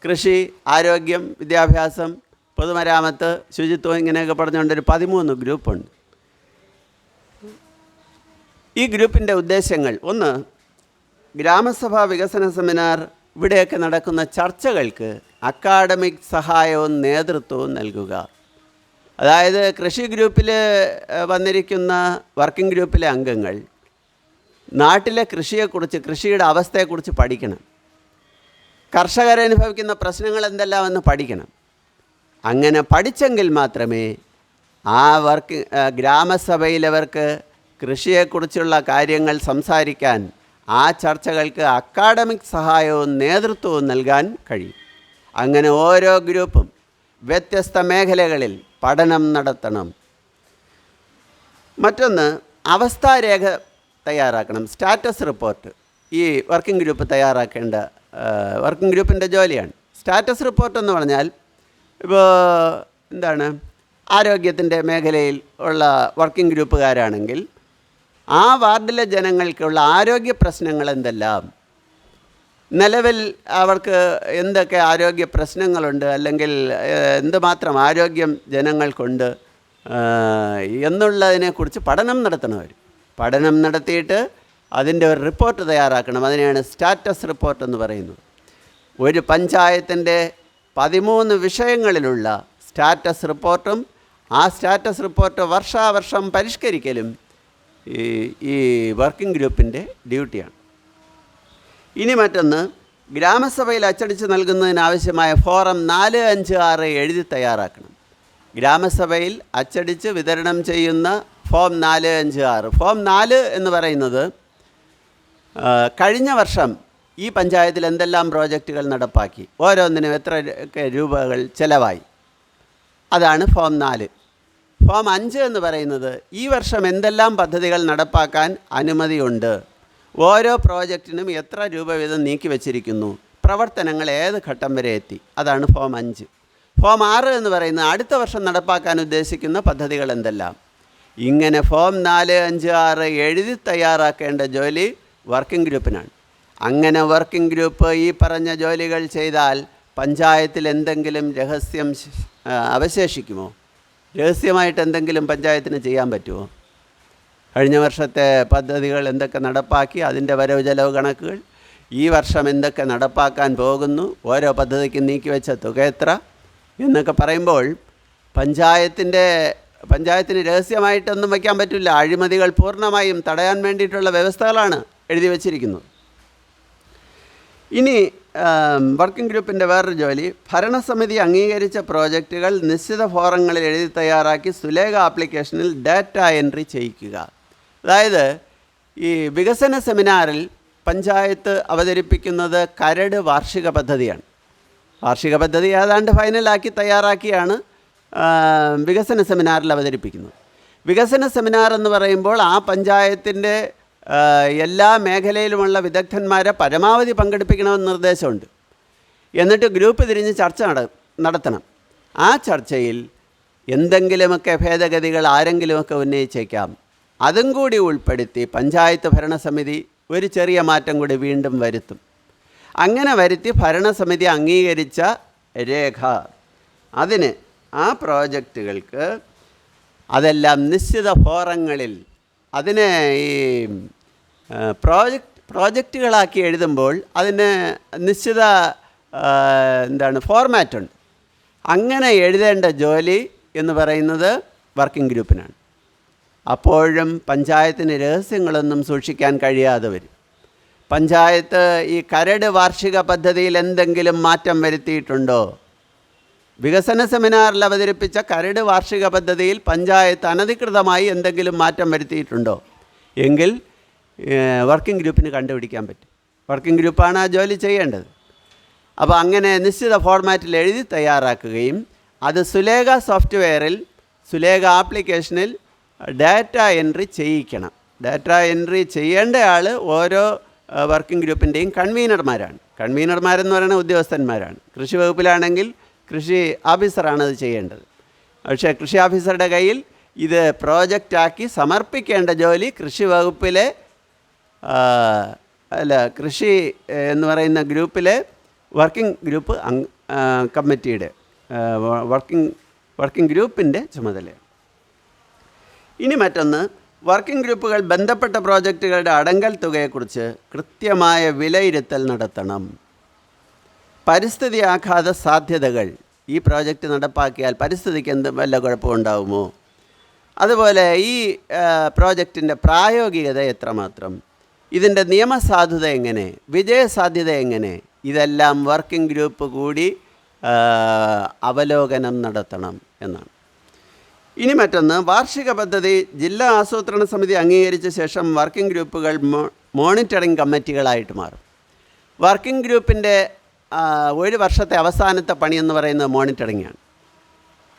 കൃഷി, ആരോഗ്യം, വിദ്യാഭ്യാസം, പൊതുമരാമത്ത്, ശുചിത്വം, ഇങ്ങനെയൊക്കെ പറഞ്ഞുകൊണ്ടൊരു 13 ഗ്രൂപ്പുണ്ട്. ഈ ഗ്രൂപ്പിൻ്റെ ഉദ്ദേശങ്ങൾ: 1, ഗ്രാമസഭാ വികസന സെമിനാർ, ഇവിടെയൊക്കെ നടക്കുന്ന ചർച്ചകൾക്ക് അക്കാഡമിക് സഹായവും നേതൃത്വവും നൽകുക. അതായത് കൃഷി ഗ്രൂപ്പിൽ വന്നിരിക്കുന്ന വർക്കിംഗ് ഗ്രൂപ്പിലെ അംഗങ്ങൾ നാട്ടിലെ കൃഷിയെക്കുറിച്ച്, കൃഷിയുടെ അവസ്ഥയെക്കുറിച്ച് പഠിക്കണം. കർഷകരനുഭവിക്കുന്ന പ്രശ്നങ്ങൾ എന്തെല്ലാമെന്ന് പഠിക്കണം. അങ്ങനെ പഠിച്ചെങ്കിൽ മാത്രമേ ആ ഗ്രാമസഭയിലവർക്ക് കൃഷിയെക്കുറിച്ചുള്ള കാര്യങ്ങൾ സംസാരിക്കാൻ, ആ ചർച്ചകൾക്ക് അക്കാഡമിക് സഹായവും നേതൃത്വവും നൽകാൻ കഴിയും. അങ്ങനെ ഓരോ ഗ്രൂപ്പും വ്യത്യസ്ത മേഖലകളിൽ പഠനം നടത്തണം. മറ്റൊന്ന്, അവസ്ഥാരേഖ തയ്യാറാക്കണം. സ്റ്റാറ്റസ് റിപ്പോർട്ട് ഈ വർക്കിംഗ് ഗ്രൂപ്പ് തയ്യാറാക്കേണ്ട വർക്കിംഗ് ഗ്രൂപ്പിൻ്റെ ജോലിയാണ്. സ്റ്റാറ്റസ് റിപ്പോർട്ട് എന്ന് പറഞ്ഞാൽ ഇപ്പോൾ എന്താണ്, ആരോഗ്യത്തിൻ്റെ മേഖലയിൽ ഉള്ള വർക്കിംഗ് ഗ്രൂപ്പുകാരാണെങ്കിൽ ആ വാർഡിലെ ജനങ്ങൾക്കുള്ള ആരോഗ്യ പ്രശ്നങ്ങൾ എന്തെല്ലാം, നിലവിൽ അവർക്ക് എന്തൊക്കെ ആരോഗ്യ പ്രശ്നങ്ങളുണ്ട്, അല്ലെങ്കിൽ എന്തുമാത്രം ആരോഗ്യം ജനങ്ങൾക്കുണ്ട് എന്നുള്ളതിനെക്കുറിച്ച് പഠനം നടത്തണവർ. പഠനം നടത്തിയിട്ട് അതിൻ്റെ ഒരു റിപ്പോർട്ട് തയ്യാറാക്കണം. അതിനെയാണ് സ്റ്റാറ്റസ് റിപ്പോർട്ട് എന്ന് പറയുന്നത്. ഒരു പഞ്ചായത്തിൻ്റെ 13 വിഷയങ്ങളിലുള്ള സ്റ്റാറ്റസ് റിപ്പോർട്ടും ആ സ്റ്റാറ്റസ് റിപ്പോർട്ട് വർഷാവർഷം പരിഷ്കരിക്കലും ഈ വർക്കിംഗ് ഗ്രൂപ്പിൻ്റെ ഡ്യൂട്ടിയാണ്. ഇനി മറ്റൊന്ന്, ഗ്രാമസഭയിൽ അച്ചടിച്ച് നൽകുന്നതിനാവശ്യമായ ഫോറം 456 എഴുതി തയ്യാറാക്കണം. ഗ്രാമസഭയിൽ അച്ചടിച്ച് വിതരണം ചെയ്യുന്ന ഫോം 456. ഫോം 4 എന്ന് പറയുന്നത് കഴിഞ്ഞ വർഷം ഈ പഞ്ചായത്തിൽ എന്തെല്ലാം പ്രോജക്റ്റുകൾ നടപ്പാക്കി, ഓരോന്നിനും എത്ര രൂപകൾ ചിലവായി, അതാണ് ഫോം 4. ഫോം 5 എന്ന് പറയുന്നത് ഈ വർഷം എന്തെല്ലാം പദ്ധതികൾ നടപ്പാക്കാൻ അനുമതിയുണ്ട്, ഓരോ പ്രോജക്റ്റിനും എത്ര രൂപ വീതം നീക്കി വച്ചിരിക്കുന്നു, പ്രവർത്തനങ്ങൾ ഏത് ഘട്ടം വരെ എത്തി, അതാണ് ഫോം 5. ഫോം 6 എന്ന് പറയുന്നത് അടുത്ത വർഷം നടപ്പാക്കാൻ ഉദ്ദേശിക്കുന്ന പദ്ധതികൾ എന്തെല്ലാം. ഇങ്ങനെ ഫോം 4, 5, 6 എഴുതി തയ്യാറാക്കേണ്ട ജോലി വർക്കിംഗ് ഗ്രൂപ്പിനാണ്. അങ്ങനെ വർക്കിംഗ് ഗ്രൂപ്പ് ഈ പറഞ്ഞ ജോലികൾ ചെയ്താൽ പഞ്ചായത്തിൽ എന്തെങ്കിലും രഹസ്യം അവശേഷിക്കുമോ? രഹസ്യമായിട്ട് എന്തെങ്കിലും പഞ്ചായത്തിന് ചെയ്യാൻ പറ്റുമോ? കഴിഞ്ഞ വർഷത്തെ പദ്ധതികൾ എന്തൊക്കെ നടപ്പാക്കി, അതിൻ്റെ വരവ് ചെലവ് കണക്കുകൾ, ഈ വർഷം എന്തൊക്കെ നടപ്പാക്കാൻ പോകുന്നു, ഓരോ പദ്ധതിക്ക് നീക്കിവെച്ച തുക എത്ര എന്നൊക്കെ പറയുമ്പോൾ പഞ്ചായത്തിന് രഹസ്യമായിട്ടൊന്നും വയ്ക്കാൻ പറ്റില്ല. അഴിമതികൾ പൂർണ്ണമായും തടയാൻ വേണ്ടിയിട്ടുള്ള വ്യവസ്ഥകളാണ് എഴുതി വച്ചിരിക്കുന്നത്. ഇനി വർക്കിംഗ് ഗ്രൂപ്പിൻ്റെ വേറൊരു ജോലി, ഭരണസമിതി അംഗീകരിച്ച പ്രോജക്റ്റുകൾ നിശ്ചിത ഫോറങ്ങളിൽ എഴുതി തയ്യാറാക്കി സുലേഖ ആപ്ലിക്കേഷനിൽ ഡാറ്റ എൻട്രി ചെയ്യിക്കുക. അതായത് ഈ വികസന സെമിനാറിൽ പഞ്ചായത്ത് അവതരിപ്പിക്കുന്നത് കരട് വാർഷിക പദ്ധതിയാണ്. വാർഷിക പദ്ധതി ഏതാണ്ട് ഫൈനലാക്കി തയ്യാറാക്കിയാണ് വികസന സെമിനാറിൽ അവതരിപ്പിക്കുന്നത്. വികസന സെമിനാർ എന്ന് പറയുമ്പോൾ ആ പഞ്ചായത്തിൻ്റെ എല്ലാ മേഖലയിലുമുള്ള വിദഗ്ധന്മാരെ പരമാവധി പങ്കെടുപ്പിക്കണമെന്ന് നിർദ്ദേശമുണ്ട്. എന്നിട്ട് ഗ്രൂപ്പ് തിരിഞ്ഞ് ചർച്ച നടത്തണം. ആ ചർച്ചയിൽ എന്തെങ്കിലുമൊക്കെ ഭേദഗതികൾ ആരെങ്കിലുമൊക്കെ ഉന്നയിച്ചേക്കാം. അതും കൂടി ഉൾപ്പെടുത്തി പഞ്ചായത്ത് ഭരണസമിതി ഒരു ചെറിയ മാറ്റം കൂടി വീണ്ടും വരുത്തും. അങ്ങനെ വരുത്തി ഭരണസമിതി അംഗീകരിച്ച രേഖ, അതിന് ആ പ്രോജക്റ്റുകൾക്ക് അതെല്ലാം നിശ്ചിത ഫോറങ്ങളിൽ അതിനെ ഈ പ്രോജക്റ്റുകളാക്കി എഴുതുമ്പോൾ അതിന് നിശ്ചിത ഫോർമാറ്റുണ്ട്. അങ്ങനെ എഴുതേണ്ട ജോലി എന്ന് പറയുന്നത് വർക്കിംഗ് ഗ്രൂപ്പിനാണ്. അപ്പോഴും പഞ്ചായത്തിന് രഹസ്യങ്ങളൊന്നും സൂക്ഷിക്കാൻ കഴിയാതെ വരും. പഞ്ചായത്ത് ഈ കരട് വാർഷിക പദ്ധതിയിൽ എന്തെങ്കിലും മാറ്റം വരുത്തിയിട്ടുണ്ടോ? വികസന സെമിനാറിൽ അവതരിപ്പിച്ച കരട് വാർഷിക പദ്ധതിയിൽ പഞ്ചായത്ത് അനധികൃതമായി എന്തെങ്കിലും മാറ്റം വരുത്തിയിട്ടുണ്ടോ എങ്കിൽ വർക്കിംഗ് ഗ്രൂപ്പിന് കണ്ടുപിടിക്കാൻ പറ്റും. വർക്കിംഗ് ഗ്രൂപ്പാണ് ആ ജോലി ചെയ്യേണ്ടത്. അപ്പോൾ അങ്ങനെ നിശ്ചിത ഫോർമാറ്റിൽ എഴുതി തയ്യാറാക്കുകയും അത് സുലേഖ സോഫ്റ്റ്വെയറിൽ സുലേഖ ആപ്ലിക്കേഷനിൽ ഡാറ്റ എൻട്രി ചെയ്യിക്കണം. ഡാറ്റ എൻട്രി ചെയ്യേണ്ട ആൾ ഓരോ വർക്കിംഗ് ഗ്രൂപ്പിൻ്റെയും കൺവീനർമാരാണ്. കൺവീനർമാരെന്ന് പറയുന്ന ഉദ്യോഗസ്ഥന്മാരാണ്. കൃഷി വകുപ്പിലാണെങ്കിൽ കൃഷി ഓഫീസറാണ് അത് ചെയ്യേണ്ടത്. പക്ഷേ കൃഷി ഓഫീസറുടെ കയ്യിൽ ഇത് പ്രോജക്റ്റാക്കി സമർപ്പിക്കേണ്ട ജോലി കൃഷി വകുപ്പിലെ കൃഷി എന്ന് പറയുന്ന ഗ്രൂപ്പിലെ വർക്കിംഗ് ഗ്രൂപ്പ് കമ്മിറ്റിയുടെ വർക്കിംഗ് ഗ്രൂപ്പിൻ്റെ ചുമതലയാണ്. ഇനി മറ്റൊന്ന്, വർക്കിംഗ് ഗ്രൂപ്പുകൾ ബന്ധപ്പെട്ട പ്രോജക്റ്റുകളുടെ അടങ്കൽ തുകയെക്കുറിച്ച് കൃത്യമായ വിലയിരുത്തൽ നടത്തണം. പരിസ്ഥിതി ആഘാത സാധ്യതകൾ, ഈ പ്രോജക്റ്റ് നടപ്പാക്കിയാൽ പരിസ്ഥിതിക്ക് വല്ല കുഴപ്പമുണ്ടാകുമോ? അതുപോലെ ഈ പ്രോജക്റ്റിൻ്റെ പ്രായോഗികത എത്രമാത്രം, ഇതിൻ്റെ നിയമസാധുത എങ്ങനെ, വിജയസാധ്യത എങ്ങനെ, ഇതെല്ലാം വർക്കിംഗ് ഗ്രൂപ്പ് കൂടി അവലോകനം നടത്തണം എന്നാണ്. ഇനി മറ്റൊന്ന്, വാർഷിക പദ്ധതി ജില്ലാ ആസൂത്രണ സമിതി അംഗീകരിച്ച ശേഷം വർക്കിംഗ് ഗ്രൂപ്പുകൾ മോണിറ്ററിംഗ് കമ്മിറ്റികളായിട്ട് മാറും. വർക്കിംഗ് ഗ്രൂപ്പിൻ്റെ ഒരു വർഷത്തെ അവസാനത്തെ പണിയെന്ന് പറയുന്നത് മോണിറ്ററിംഗാണ്.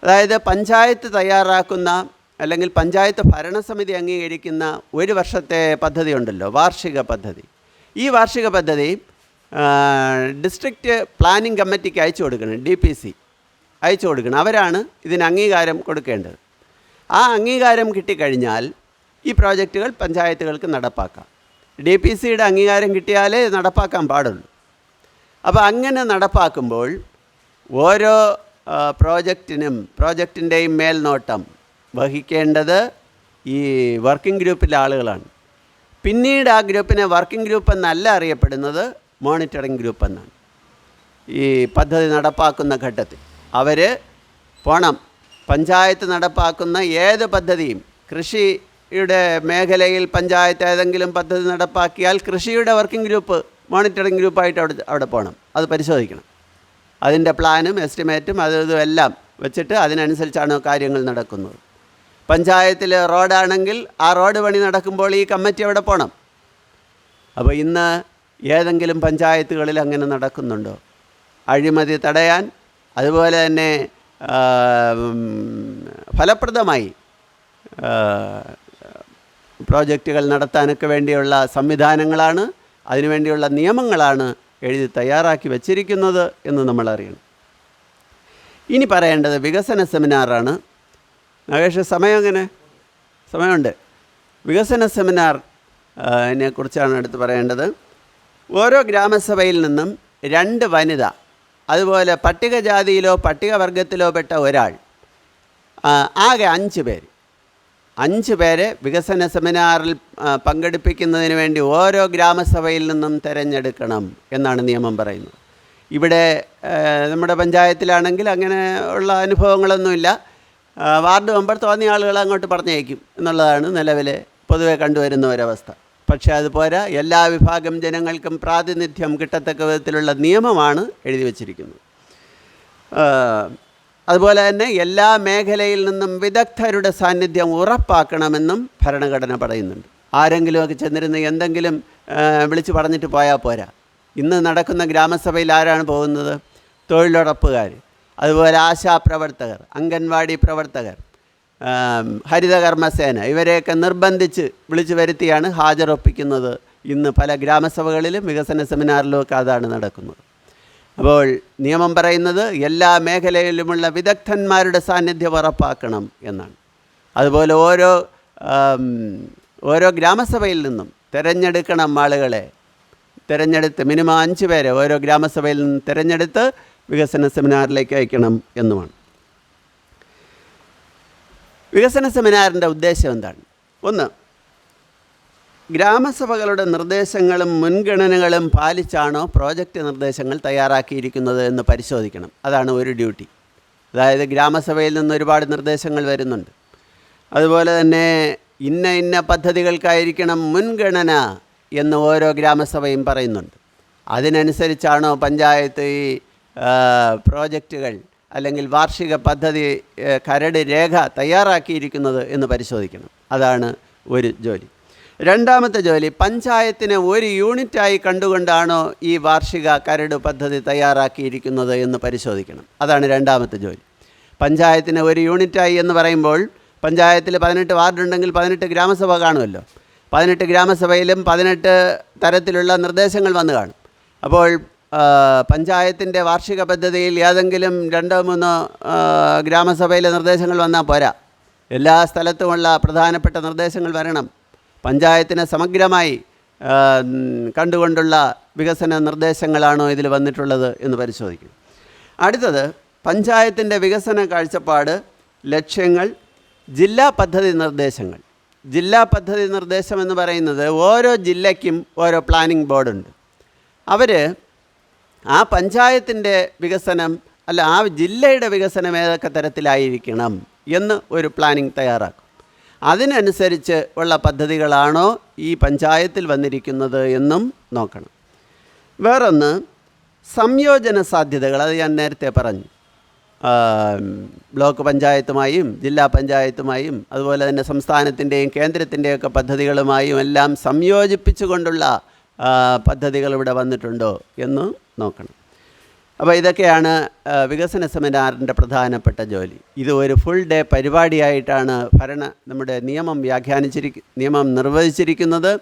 അതായത് പഞ്ചായത്ത് തയ്യാറാക്കുന്ന അല്ലെങ്കിൽ പഞ്ചായത്ത് ഭരണസമിതി അംഗീകരിക്കുന്ന ഒരു വർഷത്തെ പദ്ധതി ഉണ്ടല്ലോ, വാർഷിക പദ്ധതി. ഈ വാർഷിക പദ്ധതി ഡിസ്ട്രിക്റ്റ് പ്ലാനിംഗ് കമ്മിറ്റിക്ക് അയച്ചു കൊടുക്കണം, DPC അയച്ചു കൊടുക്കണം. അവരാണ് ഇതിന് അംഗീകാരം കൊടുക്കേണ്ടത്. ആ അംഗീകാരം കിട്ടിക്കഴിഞ്ഞാൽ ഈ പ്രോജക്റ്റുകൾ പഞ്ചായത്തുകൾക്ക് നടപ്പാക്കാം. DPCയുടെ അംഗീകാരം കിട്ടിയാലേ നടപ്പാക്കാൻ പാടുള്ളൂ. അപ്പോൾ അങ്ങനെ നടപ്പാക്കുമ്പോൾ ഓരോ പ്രോജക്റ്റിൻ്റെയും മേൽനോട്ടം വഹിക്കേണ്ടത് ഈ വർക്കിംഗ് ഗ്രൂപ്പിലെ ആളുകളാണ്. പിന്നീട് ആ ഗ്രൂപ്പിനെ വർക്കിംഗ് ഗ്രൂപ്പ് എന്നല്ല അറിയപ്പെടുന്നത്, മോണിറ്ററിംഗ് ഗ്രൂപ്പ് എന്നാണ്. ഈ പദ്ധതി നടപ്പാക്കുന്ന ഘട്ടത്തിൽ അവർ പോണം. പഞ്ചായത്ത് നടപ്പാക്കുന്ന ഏത് പദ്ധതിയും, കൃഷിയുടെ മേഖലയിൽ പഞ്ചായത്ത് ഏതെങ്കിലും പദ്ധതി നടപ്പാക്കിയാൽ കൃഷിയുടെ വർക്കിംഗ് ഗ്രൂപ്പ് മോണിറ്ററിംഗ് ഗ്രൂപ്പായിട്ട് അവിടെ പോകണം, അത് പരിശോധിക്കണം. അതിൻ്റെ പ്ലാനും എസ്റ്റിമേറ്റും അതും എല്ലാം വെച്ചിട്ട് അതിനനുസരിച്ചാണ് കാര്യങ്ങൾ നടക്കുന്നത്. പഞ്ചായത്തിൽ റോഡാണെങ്കിൽ ആ റോഡ് പണി നടക്കുമ്പോൾ ഈ കമ്മിറ്റി അവിടെ പോകണം. അപ്പോൾ ഇന്ന് ഏതെങ്കിലും പഞ്ചായത്തുകളിൽ അങ്ങനെ നടക്കുന്നുണ്ടോ? അഴിമതി തടയാൻ, അതുപോലെ തന്നെ ഫലപ്രദമായി പ്രോജക്റ്റുകൾ നടത്താനൊക്കെ വേണ്ടിയുള്ള സംവിധാനങ്ങളാണ്, അതിനുവേണ്ടിയുള്ള നിയമങ്ങളാണ് എഴുതി തയ്യാറാക്കി വച്ചിരിക്കുന്നത് എന്ന് നമ്മൾ അറിയണം. ഇനി പറയേണ്ടത് വികസന സെമിനാറാണ്. നാഗേഷ്, സമയം എങ്ങനെ? സമയമുണ്ട്. വികസന സെമിനാറിനെ കുറിച്ചാണ് അടുത്ത് പറയേണ്ടത്. ഓരോ ഗ്രാമസഭയിൽ നിന്നും 2 വനിത, അതുപോലെ പട്ടികജാതിയിലോ പട്ടികവർഗത്തിലോ പെട്ട ഒരാൾ, ആകെ 5 പേരെ വികസന സെമിനാറിൽ പങ്കെടുപ്പിക്കുന്നതിന് വേണ്ടി ഓരോ ഗ്രാമസഭയിൽ നിന്നും തിരഞ്ഞെടുക്കണം എന്നാണ് നിയമം പറയുന്നത്. ഇവിടെ നമ്മുടെ പഞ്ചായത്തിലാണെങ്കിൽ അങ്ങനെ ഉള്ള അനുഭവങ്ങളൊന്നുമില്ല. വാർഡ് മെമ്പർ തോന്നിയ ആളുകളെ അങ്ങോട്ട് പറഞ്ഞയക്കും എന്നുള്ളതാണ് നിലവിൽ പൊതുവെ കണ്ടുവരുന്ന ഒരവസ്ഥ. പക്ഷേ അതുപോരാ, എല്ലാ വിഭാഗം ജനങ്ങൾക്കും പ്രാതിനിധ്യം കിട്ടത്തക്ക വിധത്തിലുള്ള നിയമമാണ് എഴുതി വച്ചിരിക്കുന്നത്. അതുപോലെ തന്നെ എല്ലാ മേഖലയിൽ നിന്നും വിദഗ്ധരുടെ സാന്നിധ്യം ഉറപ്പാക്കണമെന്നും ഭരണഘടന പറയുന്നുണ്ട്. ആരെങ്കിലുമൊക്കെ ചെന്നിരുന്ന് എന്തെങ്കിലും വിളിച്ച് പറഞ്ഞിട്ട് പോയാൽ പോരാ. ഇന്ന് നടക്കുന്ന ഗ്രാമസഭയിൽ ആരാണ് പോകുന്നത്? തൊഴിലുറപ്പുകാർ, അതുപോലെ ആശാപ്രവർത്തകർ, അംഗൻവാടി പ്രവർത്തകർ, ഹരിതകർമ്മസേന, ഇവരെയൊക്കെ നിർബന്ധിച്ച് വിളിച്ചു വരുത്തിയാണ് ഹാജരൊപ്പിക്കുന്നത്. ഇന്ന് പല ഗ്രാമസഭകളിലും വികസന സെമിനാറിലുമൊക്കെ അതാണ് നടക്കുന്നത്. അപ്പോൾ നിയമം പറയുന്നത് എല്ലാ മേഖലയിലുമുള്ള വിദഗ്ധന്മാരുടെ സാന്നിധ്യം ഉറപ്പാക്കണം എന്നാണ്. അതുപോലെ ഓരോ ഗ്രാമസഭയിൽ നിന്നും തിരഞ്ഞെടുക്കണം ആളുകളെ, തിരഞ്ഞെടുത്ത് മിനിമം 5 പേരെ ഓരോ ഗ്രാമസഭയിൽ നിന്നും തിരഞ്ഞെടുത്ത് വികസന സെമിനാറിലേക്ക് അയക്കണം എന്നുമാണ്. വികസന സെമിനാറിൻ്റെ ഉദ്ദേശം എന്താണ്? ഒന്ന്, ഗ്രാമസഭകളുടെ നിർദ്ദേശങ്ങളും മുൻഗണനകളും പാലിച്ചാണോ പ്രോജക്റ്റ് നിർദ്ദേശങ്ങൾ തയ്യാറാക്കിയിരിക്കുന്നത് എന്ന് പരിശോധിക്കണം. അതാണ് ഒരു ഡ്യൂട്ടി. അതായത് ഗ്രാമസഭയിൽ നിന്ന് ഒരുപാട് നിർദ്ദേശങ്ങൾ വരുന്നുണ്ട്. അതുപോലെ തന്നെ ഇന്ന പദ്ധതികൾക്കായിരിക്കണം മുൻഗണന എന്ന് ഓരോ ഗ്രാമസഭയും പറയുന്നുണ്ട്. അതിനനുസരിച്ചാണോ പഞ്ചായത്ത് ഈ പ്രോജക്റ്റുകൾ അല്ലെങ്കിൽ വാർഷിക പദ്ധതി കരട് രേഖ തയ്യാറാക്കിയിരിക്കുന്നത് എന്ന് പരിശോധിക്കണം. അതാണ് ഒരു ജോലി. രണ്ടാമത്തെ ജോലി, പഞ്ചായത്തിനെ ഒരു യൂണിറ്റായി കണ്ടുകൊണ്ടാണോ ഈ വാർഷിക കരട് പദ്ധതി തയ്യാറാക്കിയിരിക്കുന്നത് എന്ന് പരിശോധിക്കണം. അതാണ് രണ്ടാമത്തെ ജോലി. പഞ്ചായത്തിനെ ഒരു യൂണിറ്റായി എന്ന് പറയുമ്പോൾ പഞ്ചായത്തിൽ 18 വാർഡുണ്ടെങ്കിൽ 18 ഗ്രാമസഭ കാണുമല്ലോ. 18 ഗ്രാമസഭയിലും 18 തരത്തിലുള്ള നിർദ്ദേശങ്ങൾ വന്നു കാണും. അപ്പോൾ പഞ്ചായത്തിൻ്റെ വാർഷിക പദ്ധതിയിൽ ഏതെങ്കിലും 2-3 ഗ്രാമസഭയിലെ നിർദ്ദേശങ്ങൾ വന്നാൽ പോരാ. എല്ലാ സ്ഥലത്തുമുള്ള പ്രധാനപ്പെട്ട നിർദ്ദേശങ്ങൾ വരണം. പഞ്ചായത്തിനെ സമഗ്രമായി കണ്ടുകൊണ്ടുള്ള വികസന നിർദ്ദേശങ്ങളാണോ ഇതിൽ വന്നിട്ടുള്ളത് എന്ന് പരിശോധിക്കും. അടുത്തത്, പഞ്ചായത്തിൻ്റെ വികസന കാഴ്ചപ്പാട്, ലക്ഷ്യങ്ങൾ, ജില്ലാ പദ്ധതി നിർദ്ദേശങ്ങൾ. ജില്ലാ പദ്ധതി നിർദ്ദേശം എന്ന് പറയുന്നത് ഓരോ ജില്ലയ്ക്കും ഓരോ പ്ലാനിംഗ് ബോർഡുണ്ട്. അവർ ആ പഞ്ചായത്തിൻ്റെ വികസനം ആ ജില്ലയുടെ വികസനം ഏതൊക്കെ തരത്തിലായിരിക്കണം എന്ന് ഒരു പ്ലാനിംഗ് തയ്യാറാക്കും. അതിനനുസരിച്ച് ഉള്ള പദ്ധതികളാണോ ഈ പഞ്ചായത്തിൽ വന്നിരിക്കുന്നത് എന്നും നോക്കണം. വേറൊന്ന്, സംയോജന സാധ്യതകൾ. അത് ഞാൻ നേരത്തെ പറഞ്ഞു. ബ്ലോക്ക് പഞ്ചായത്തുമായും ജില്ലാ പഞ്ചായത്തുമായും അതുപോലെ തന്നെ സംസ്ഥാനത്തിൻ്റെയും കേന്ദ്രത്തിൻ്റെയൊക്കെ പദ്ധതികളുമായും എല്ലാം സംയോജിപ്പിച്ചുകൊണ്ടുള്ള പദ്ധതികൾ ഇവിടെ വന്നിട്ടുണ്ടോ എന്ന് നോക്കണം. അപ്പോൾ ഇതൊക്കെയാണ് വികസന സെമിനാറിൻ്റെ പ്രധാനപ്പെട്ട ജോലി. ഇത് ഒരു ഫുൾ ഡേ പരിപാടിയായിട്ടാണ് നമ്മുടെ നിയമം നിർവഹിച്ചിരിക്കുന്നത്.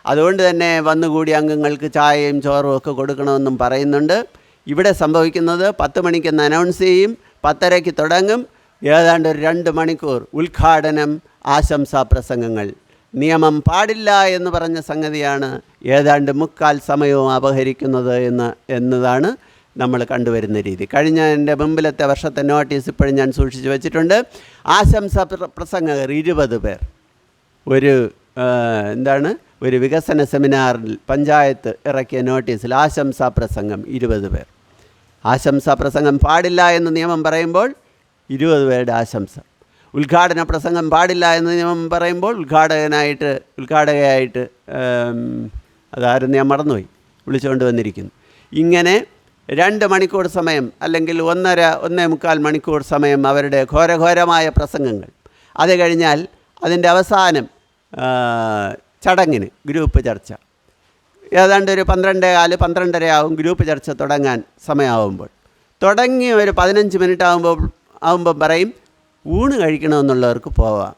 അതുകൊണ്ട് തന്നെ വന്നുകൂടി അംഗങ്ങൾക്ക് ചായയും ചോറും ഒക്കെ കൊടുക്കണമെന്നും പറയുന്നുണ്ട്. ഇവിടെ സംഭവിക്കുന്നത് 10 മണിക്കെന്ന് അനൗൺസ് ചെയ്യും, 10:30 തുടങ്ങും. ഏതാണ്ട് ഒരു 2 മണിക്കൂർ ഉദ്ഘാടനം, ആശംസാ പ്രസംഗങ്ങൾ. നിയമം പാടില്ല എന്ന് പറഞ്ഞ സംഗതിയാണ് ഏതാണ്ട് 3/4 സമയവും അപഹരിക്കുന്നത് എന്നതാണ് നമ്മൾ കണ്ടുവരുന്ന രീതി. കഴിഞ്ഞ എൻ്റെ മുമ്പിലത്തെ വർഷത്തെ നോട്ടീസ് ഇപ്പോഴും ഞാൻ സൂക്ഷിച്ച് വെച്ചിട്ടുണ്ട്. ആശംസാ പ്രസംഗകർ 20 പേർ. ഒരു വികസന സെമിനാറിൽ പഞ്ചായത്ത് ഇറക്കിയ നോട്ടീസിൽ ആശംസാ പ്രസംഗം 20 പേർ. ആശംസാ പ്രസംഗം പാടില്ല എന്ന് നിയമം പറയുമ്പോൾ 20 പേരുടെ ആശംസ. ഉദ്ഘാടന പ്രസംഗം പാടില്ല എന്ന് നിയമം പറയുമ്പോൾ ഉദ്ഘാടകയായിട്ട് അതാരും ഞാൻ മറന്നുപോയി, വിളിച്ചുകൊണ്ട് വന്നിരിക്കുന്നു. ഇങ്ങനെ 2 മണിക്കൂർ സമയം അല്ലെങ്കിൽ 1.5-1.25 മണിക്കൂർ സമയം അവരുടെ ഘോരമായ പ്രസംഗങ്ങൾ. അത് കഴിഞ്ഞാൽ അതിൻ്റെ അവസാനം ചടങ്ങിന് ഗ്രൂപ്പ് ചർച്ച. ഏതാണ്ട് ഒരു 12:15 ആവും ഗ്രൂപ്പ് ചർച്ച തുടങ്ങാൻ സമയമാകുമ്പോൾ. തുടങ്ങി ഒരു 15 മിനിറ്റ് ആകുമ്പോൾ പറയും ഊണ് കഴിക്കണമെന്നുള്ളവർക്ക് പോവാം.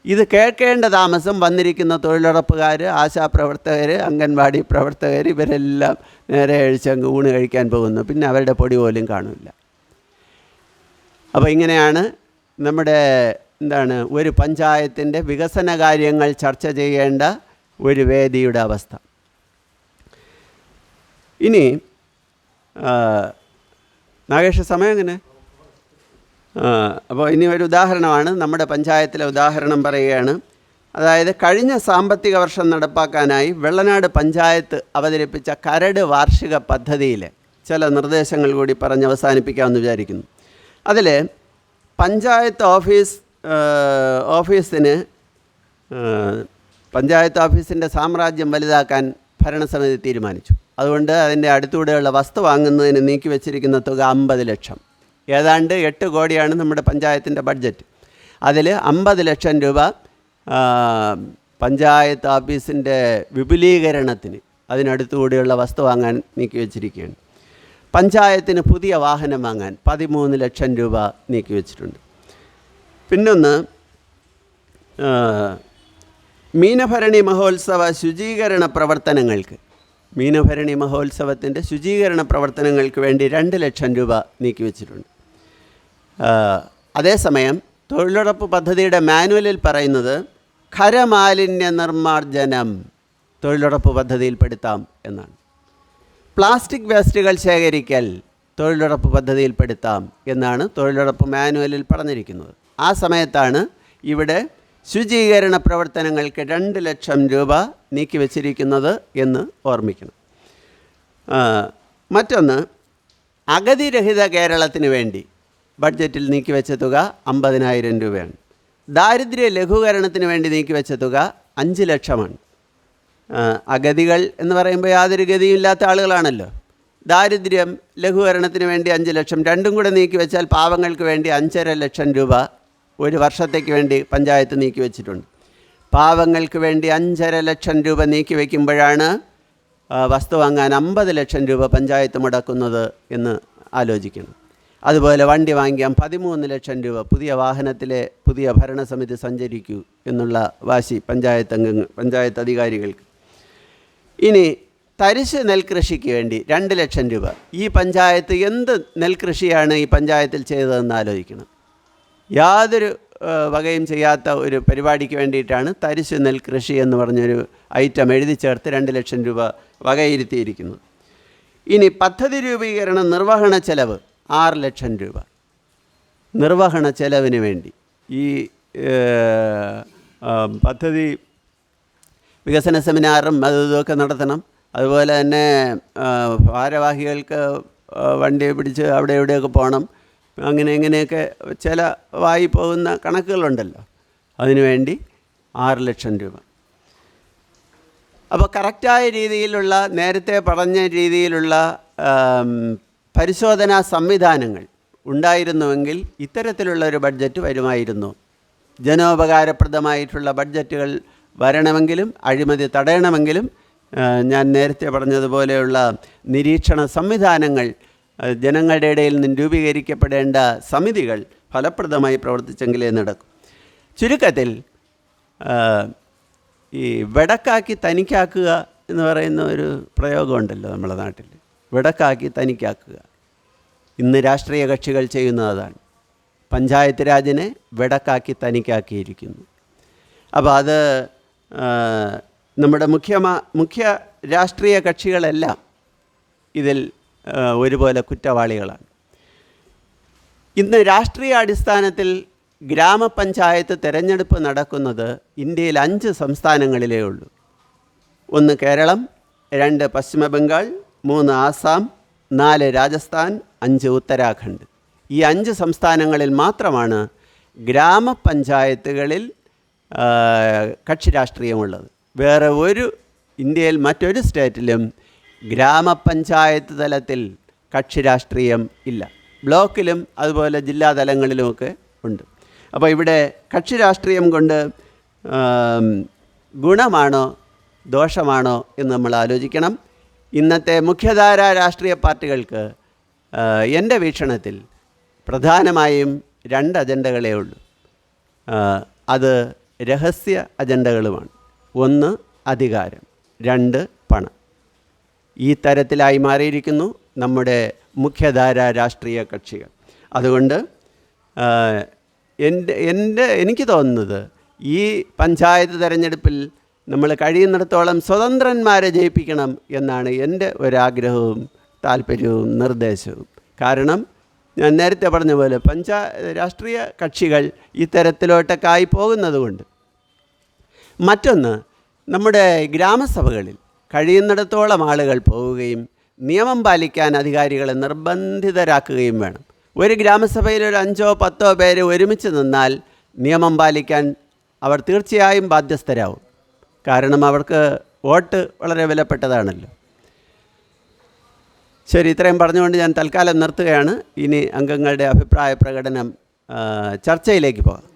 ഇത് കേൾക്കേണ്ട താമസം വന്നിരിക്കുന്ന തൊഴിലുറപ്പുകാർ, ആശാപ്രവർത്തകർ, അംഗൻവാടി പ്രവർത്തകർ ഇവരെല്ലാം നേരെ കഴിച്ചങ്ങ് ഊണ് കഴിക്കാൻ പോകുന്നു. പിന്നെ അവരുടെ പൊടി പോലും കാണില്ല. അപ്പോൾ ഇങ്ങനെയാണ് നമ്മുടെ ഒരു പഞ്ചായത്തിൻ്റെ വികസന കാര്യങ്ങൾ ചർച്ച ചെയ്യേണ്ട ഒരു വേദിയുടെ അവസ്ഥ. ഇനി നാഗേഷ് സമയം എങ്ങനെ? അപ്പോൾ ഇനി ഒരു ഉദാഹരണമാണ്, നമ്മുടെ പഞ്ചായത്തിലെ ഉദാഹരണം പറയുകയാണ്. അതായത് കഴിഞ്ഞ സാമ്പത്തിക വർഷം നടപ്പാക്കാനായി വെള്ളനാട് പഞ്ചായത്ത് അവതരിപ്പിച്ച കരട് വാർഷിക പദ്ധതിയിലെ ചില നിർദ്ദേശങ്ങൾ കൂടി പറഞ്ഞ് അവസാനിപ്പിക്കാമെന്ന് വിചാരിക്കുന്നു. അതിൽ പഞ്ചായത്ത് ഓഫീസിൻ്റെ സാമ്രാജ്യം വലുതാക്കാൻ ഭരണസമിതി തീരുമാനിച്ചു. അതുകൊണ്ട് അതിൻ്റെ അടുത്തൂടെയുള്ള വസ്തു വാങ്ങുന്നതിന് നീക്കി വച്ചിരിക്കുന്ന തുക 50 ലക്ഷം. ഏതാണ്ട് 8 കോടിയാണ് നമ്മുടെ പഞ്ചായത്തിൻ്റെ ബഡ്ജറ്റ്. അതിൽ 50 ലക്ഷം രൂപ പഞ്ചായത്ത് ഓഫീസിൻ്റെ വിപുലീകരണത്തിന് അതിനടുത്തുകൂടിയുള്ള വസ്തു വാങ്ങാൻ നീക്കി വച്ചിരിക്കുകയാണ്. പഞ്ചായത്തിന് പുതിയ വാഹനം വാങ്ങാൻ 13 ലക്ഷം രൂപ നീക്കി വച്ചിട്ടുണ്ട്. പിന്നൊന്ന്, മീനഭരണി മഹോത്സവ ശുചീകരണ പ്രവർത്തനങ്ങൾക്ക് മീനഭരണി മഹോത്സവത്തിൻ്റെ ശുചീകരണ പ്രവർത്തനങ്ങൾക്ക് വേണ്ടി 2 ലക്ഷം രൂപ നീക്കിവെച്ചിട്ടുണ്ട്. അതേസമയം തൊഴിലുറപ്പ് പദ്ധതിയുടെ മാനുവലിൽ പറയുന്നത് ഖരമാലിന്യ നിർമ്മാർജ്ജനം തൊഴിലുറപ്പ് പദ്ധതിയിൽപ്പെടുത്താം എന്നാണ്. പ്ലാസ്റ്റിക് വേസ്റ്റുകൾ ശേഖരിക്കൽ തൊഴിലുറപ്പ് പദ്ധതിയിൽപ്പെടുത്താം എന്നാണ് തൊഴിലുറപ്പ് മാനുവലിൽ പറഞ്ഞിരിക്കുന്നത്. ആ സമയത്താണ് ഇവിടെ ശുചീകരണ പ്രവർത്തനങ്ങൾക്ക് 2 ലക്ഷം രൂപ നീക്കിവെച്ചിരിക്കുന്നത് എന്ന് ഓർമ്മിക്കണം. മറ്റൊന്ന്, അഗതിരഹിത കേരളത്തിന് വേണ്ടി ബഡ്ജറ്റിൽ നീക്കിവെച്ച തുക 50,000 രൂപയാണ്. ദാരിദ്ര്യ ലഘൂകരണത്തിന് വേണ്ടി നീക്കിവെച്ച തുക 5 ലക്ഷമാണ്. അഗതികൾ എന്ന് പറയുമ്പോൾ യാതൊരു ഗതിയില്ലാത്ത ആളുകളാണല്ലോ. ദാരിദ്ര്യം ലഘൂകരണത്തിന് വേണ്ടി 5 ലക്ഷം, രണ്ടും കൂടെ നീക്കിവെച്ചാൽ പാവങ്ങൾക്ക് വേണ്ടി 5.5 ലക്ഷം രൂപ ഒരു വർഷത്തേക്ക് വേണ്ടി പഞ്ചായത്ത് നീക്കിവെച്ചിട്ടുണ്ട്. പാവങ്ങൾക്ക് വേണ്ടി 5.5 ലക്ഷം രൂപ നീക്കിവെക്കുമ്പോഴാണ് വസ്തു വാങ്ങാൻ 50 ലക്ഷം രൂപ പഞ്ചായത്ത് മുടക്കുന്നത് എന്ന് ആലോചിക്കണം. അതുപോലെ വണ്ടി വാങ്ങിക്കാൻ 13 ലക്ഷം രൂപ, പുതിയ വാഹനത്തിലെ പുതിയ ഭരണസമിതി സഞ്ചരിക്കൂ എന്നുള്ള വാശി പഞ്ചായത്ത് അധികാരികൾക്ക്. ഇനി തരിശ് നെൽകൃഷിക്ക് വേണ്ടി 2 ലക്ഷം രൂപ. ഈ പഞ്ചായത്ത് എന്ത് നെൽകൃഷിയാണ് ഈ പഞ്ചായത്തിൽ ചെയ്തതെന്ന് ആലോചിക്കണം. യാതൊരു വകയും ചെയ്യാത്ത ഒരു പരിപാടിക്ക് വേണ്ടിയിട്ടാണ് തരിശ് നെൽകൃഷി എന്ന് പറഞ്ഞൊരു ഐറ്റം എഴുതി ചേർത്ത് 2 ലക്ഷം രൂപ വകയിരുത്തിയിരിക്കുന്നത്. ഇനി പദ്ധതി രൂപീകരണ നിർവഹണ ചെലവ് 6 ലക്ഷം രൂപ. നിർവഹണ ചെലവിന് വേണ്ടി ഈ പദ്ധതി വികസന സെമിനാറും ഇതൊക്കെ നടത്തണം. അതുപോലെ തന്നെ ഭാരവാഹികൾക്ക് വണ്ടി പിടിച്ച് അവിടെ എവിടെയൊക്കെ പോകണം. ഇങ്ങനെയൊക്കെ ചിലവായി പോകുന്ന കണക്കുകളുണ്ടല്ലോ. അതിനുവേണ്ടി 6 ലക്ഷം രൂപ. അപ്പോൾ കറക്റ്റായ രീതിയിലുള്ള, നേരത്തെ പറഞ്ഞ രീതിയിലുള്ള പരിശോധനാ സംവിധാനങ്ങൾ ഉണ്ടായിരുന്നുവെങ്കിൽ ഇത്തരത്തിലുള്ള ഒരു ബഡ്ജറ്റ് വരുമായിരുന്നു. ജനോപകാരപ്രദമായിട്ടുള്ള ബഡ്ജറ്റുകൾ വരണമെങ്കിലും അഴിമതി തടയണമെങ്കിലും ഞാൻ നേരത്തെ പറഞ്ഞതുപോലെയുള്ള നിരീക്ഷണ സംവിധാനങ്ങൾ, ജനങ്ങളുടെ ഇടയിൽ നിന്ന് രൂപീകരിക്കപ്പെടേണ്ട സമിതികൾ ഫലപ്രദമായി പ്രവർത്തിച്ചെങ്കിലേ നടക്കും. ചുരുക്കത്തിൽ ഈ വെടക്കാക്കി തനിക്കാക്കുക എന്ന് പറയുന്ന ഒരു പ്രയോഗമുണ്ടല്ലോ നമ്മുടെ നാട്ടിൽ. വെടക്കാക്കി തനിക്കാക്കുക. ഇന്ന് രാഷ്ട്രീയ കക്ഷികൾ ചെയ്യുന്നതാണ്. പഞ്ചായത്ത് രാജിനെ വെടക്കാക്കി തനിക്കാക്കിയിരിക്കുന്നു. അപ്പോൾ അത് നമ്മുടെ മുഖ്യ രാഷ്ട്രീയ കക്ഷികളെല്ലാം ഇതിൽ ഒരുപോലെ കുറ്റവാളികളാണ്. ഇന്ന് രാഷ്ട്രീയ അടിസ്ഥാനത്തിൽ ഗ്രാമപഞ്ചായത്ത് തിരഞ്ഞെടുപ്പ് നടക്കുന്നത് ഇന്ത്യയിൽ 5 സംസ്ഥാനങ്ങളിലേ ഉള്ളൂ. 1 കേരളം, 2 പശ്ചിമ ബംഗാൾ, 3 ആസാം, 4 രാജസ്ഥാൻ, 5 ഉത്തരാഖണ്ഡ്. ഈ 5 സംസ്ഥാനങ്ങളിൽ മാത്രമാണ് ഗ്രാമപഞ്ചായത്തുകളിൽ കക്ഷി രാഷ്ട്രീയമുള്ളത്. വേറെ ഇന്ത്യയിൽ മറ്റൊരു സ്റ്റേറ്റിലും ഗ്രാമപഞ്ചായത്ത് തലത്തിൽ കക്ഷി രാഷ്ട്രീയം ഇല്ല. ബ്ലോക്കിലും അതുപോലെ ജില്ലാ തലങ്ങളിലുമൊക്കെ ഉണ്ട്. അപ്പോൾ ഇവിടെ കക്ഷി രാഷ്ട്രീയം കൊണ്ട് ഗുണമാണോ ദോഷമാണോ എന്ന് നമ്മൾ ആലോചിക്കണം. ഇന്നത്തെ മുഖ്യധാരാ രാഷ്ട്രീയ പാർട്ടികൾക്ക് എൻ്റെ വീക്ഷണത്തിൽ പ്രധാനമായും 2 അജണ്ടകളേ ഉള്ളൂ. അത് രഹസ്യ അജണ്ടകളുമാണ്. 1 അധികാരം, 2 പണം. ഈ തരത്തിലായി മാറിയിരിക്കുന്നു നമ്മുടെ മുഖ്യധാരാ രാഷ്ട്രീയ കക്ഷികൾ. അതുകൊണ്ട് എനിക്ക് തോന്നുന്നത് ഈ പഞ്ചായത്ത് തിരഞ്ഞെടുപ്പിൽ നമ്മൾ കഴിയുന്നിടത്തോളം സ്വതന്ത്രന്മാരെ ജയിപ്പിക്കണം എന്നാണ് എൻ്റെ ഒരാഗ്രഹവും താല്പര്യവും നിർദ്ദേശവും. കാരണം ഞാൻ നേരത്തെ പറഞ്ഞ പോലെ രാഷ്ട്രീയ കക്ഷികൾ ഇത്തരത്തിലോട്ടൊക്കെ ആയി പോകുന്നതുകൊണ്ട്. മറ്റൊന്ന്, നമ്മുടെ ഗ്രാമസഭകളിൽ കഴിയുന്നിടത്തോളം ആളുകൾ പോവുകയും നിയമം പാലിക്കാൻ അധികാരികളെ നിർബന്ധിതരാക്കുകയും വേണം. ഒരു ഗ്രാമസഭയിൽ ഒരു 5-10 പേര് ഒരുമിച്ച് നിന്നാൽ നിയമം പാലിക്കാൻ അവർ തീർച്ചയായും ബാധ്യസ്ഥരാകും. കാരണം അവർക്ക് വോട്ട് വളരെ വിലപ്പെട്ടതാണല്ലോ. ശരി, ഇത്രയും പറഞ്ഞുകൊണ്ട് ഞാൻ തൽക്കാലം നിർത്തുകയാണ്. ഇനി അംഗങ്ങളുടെ അഭിപ്രായ പ്രകടനം ചർച്ചയിലേക്ക് പോകാം.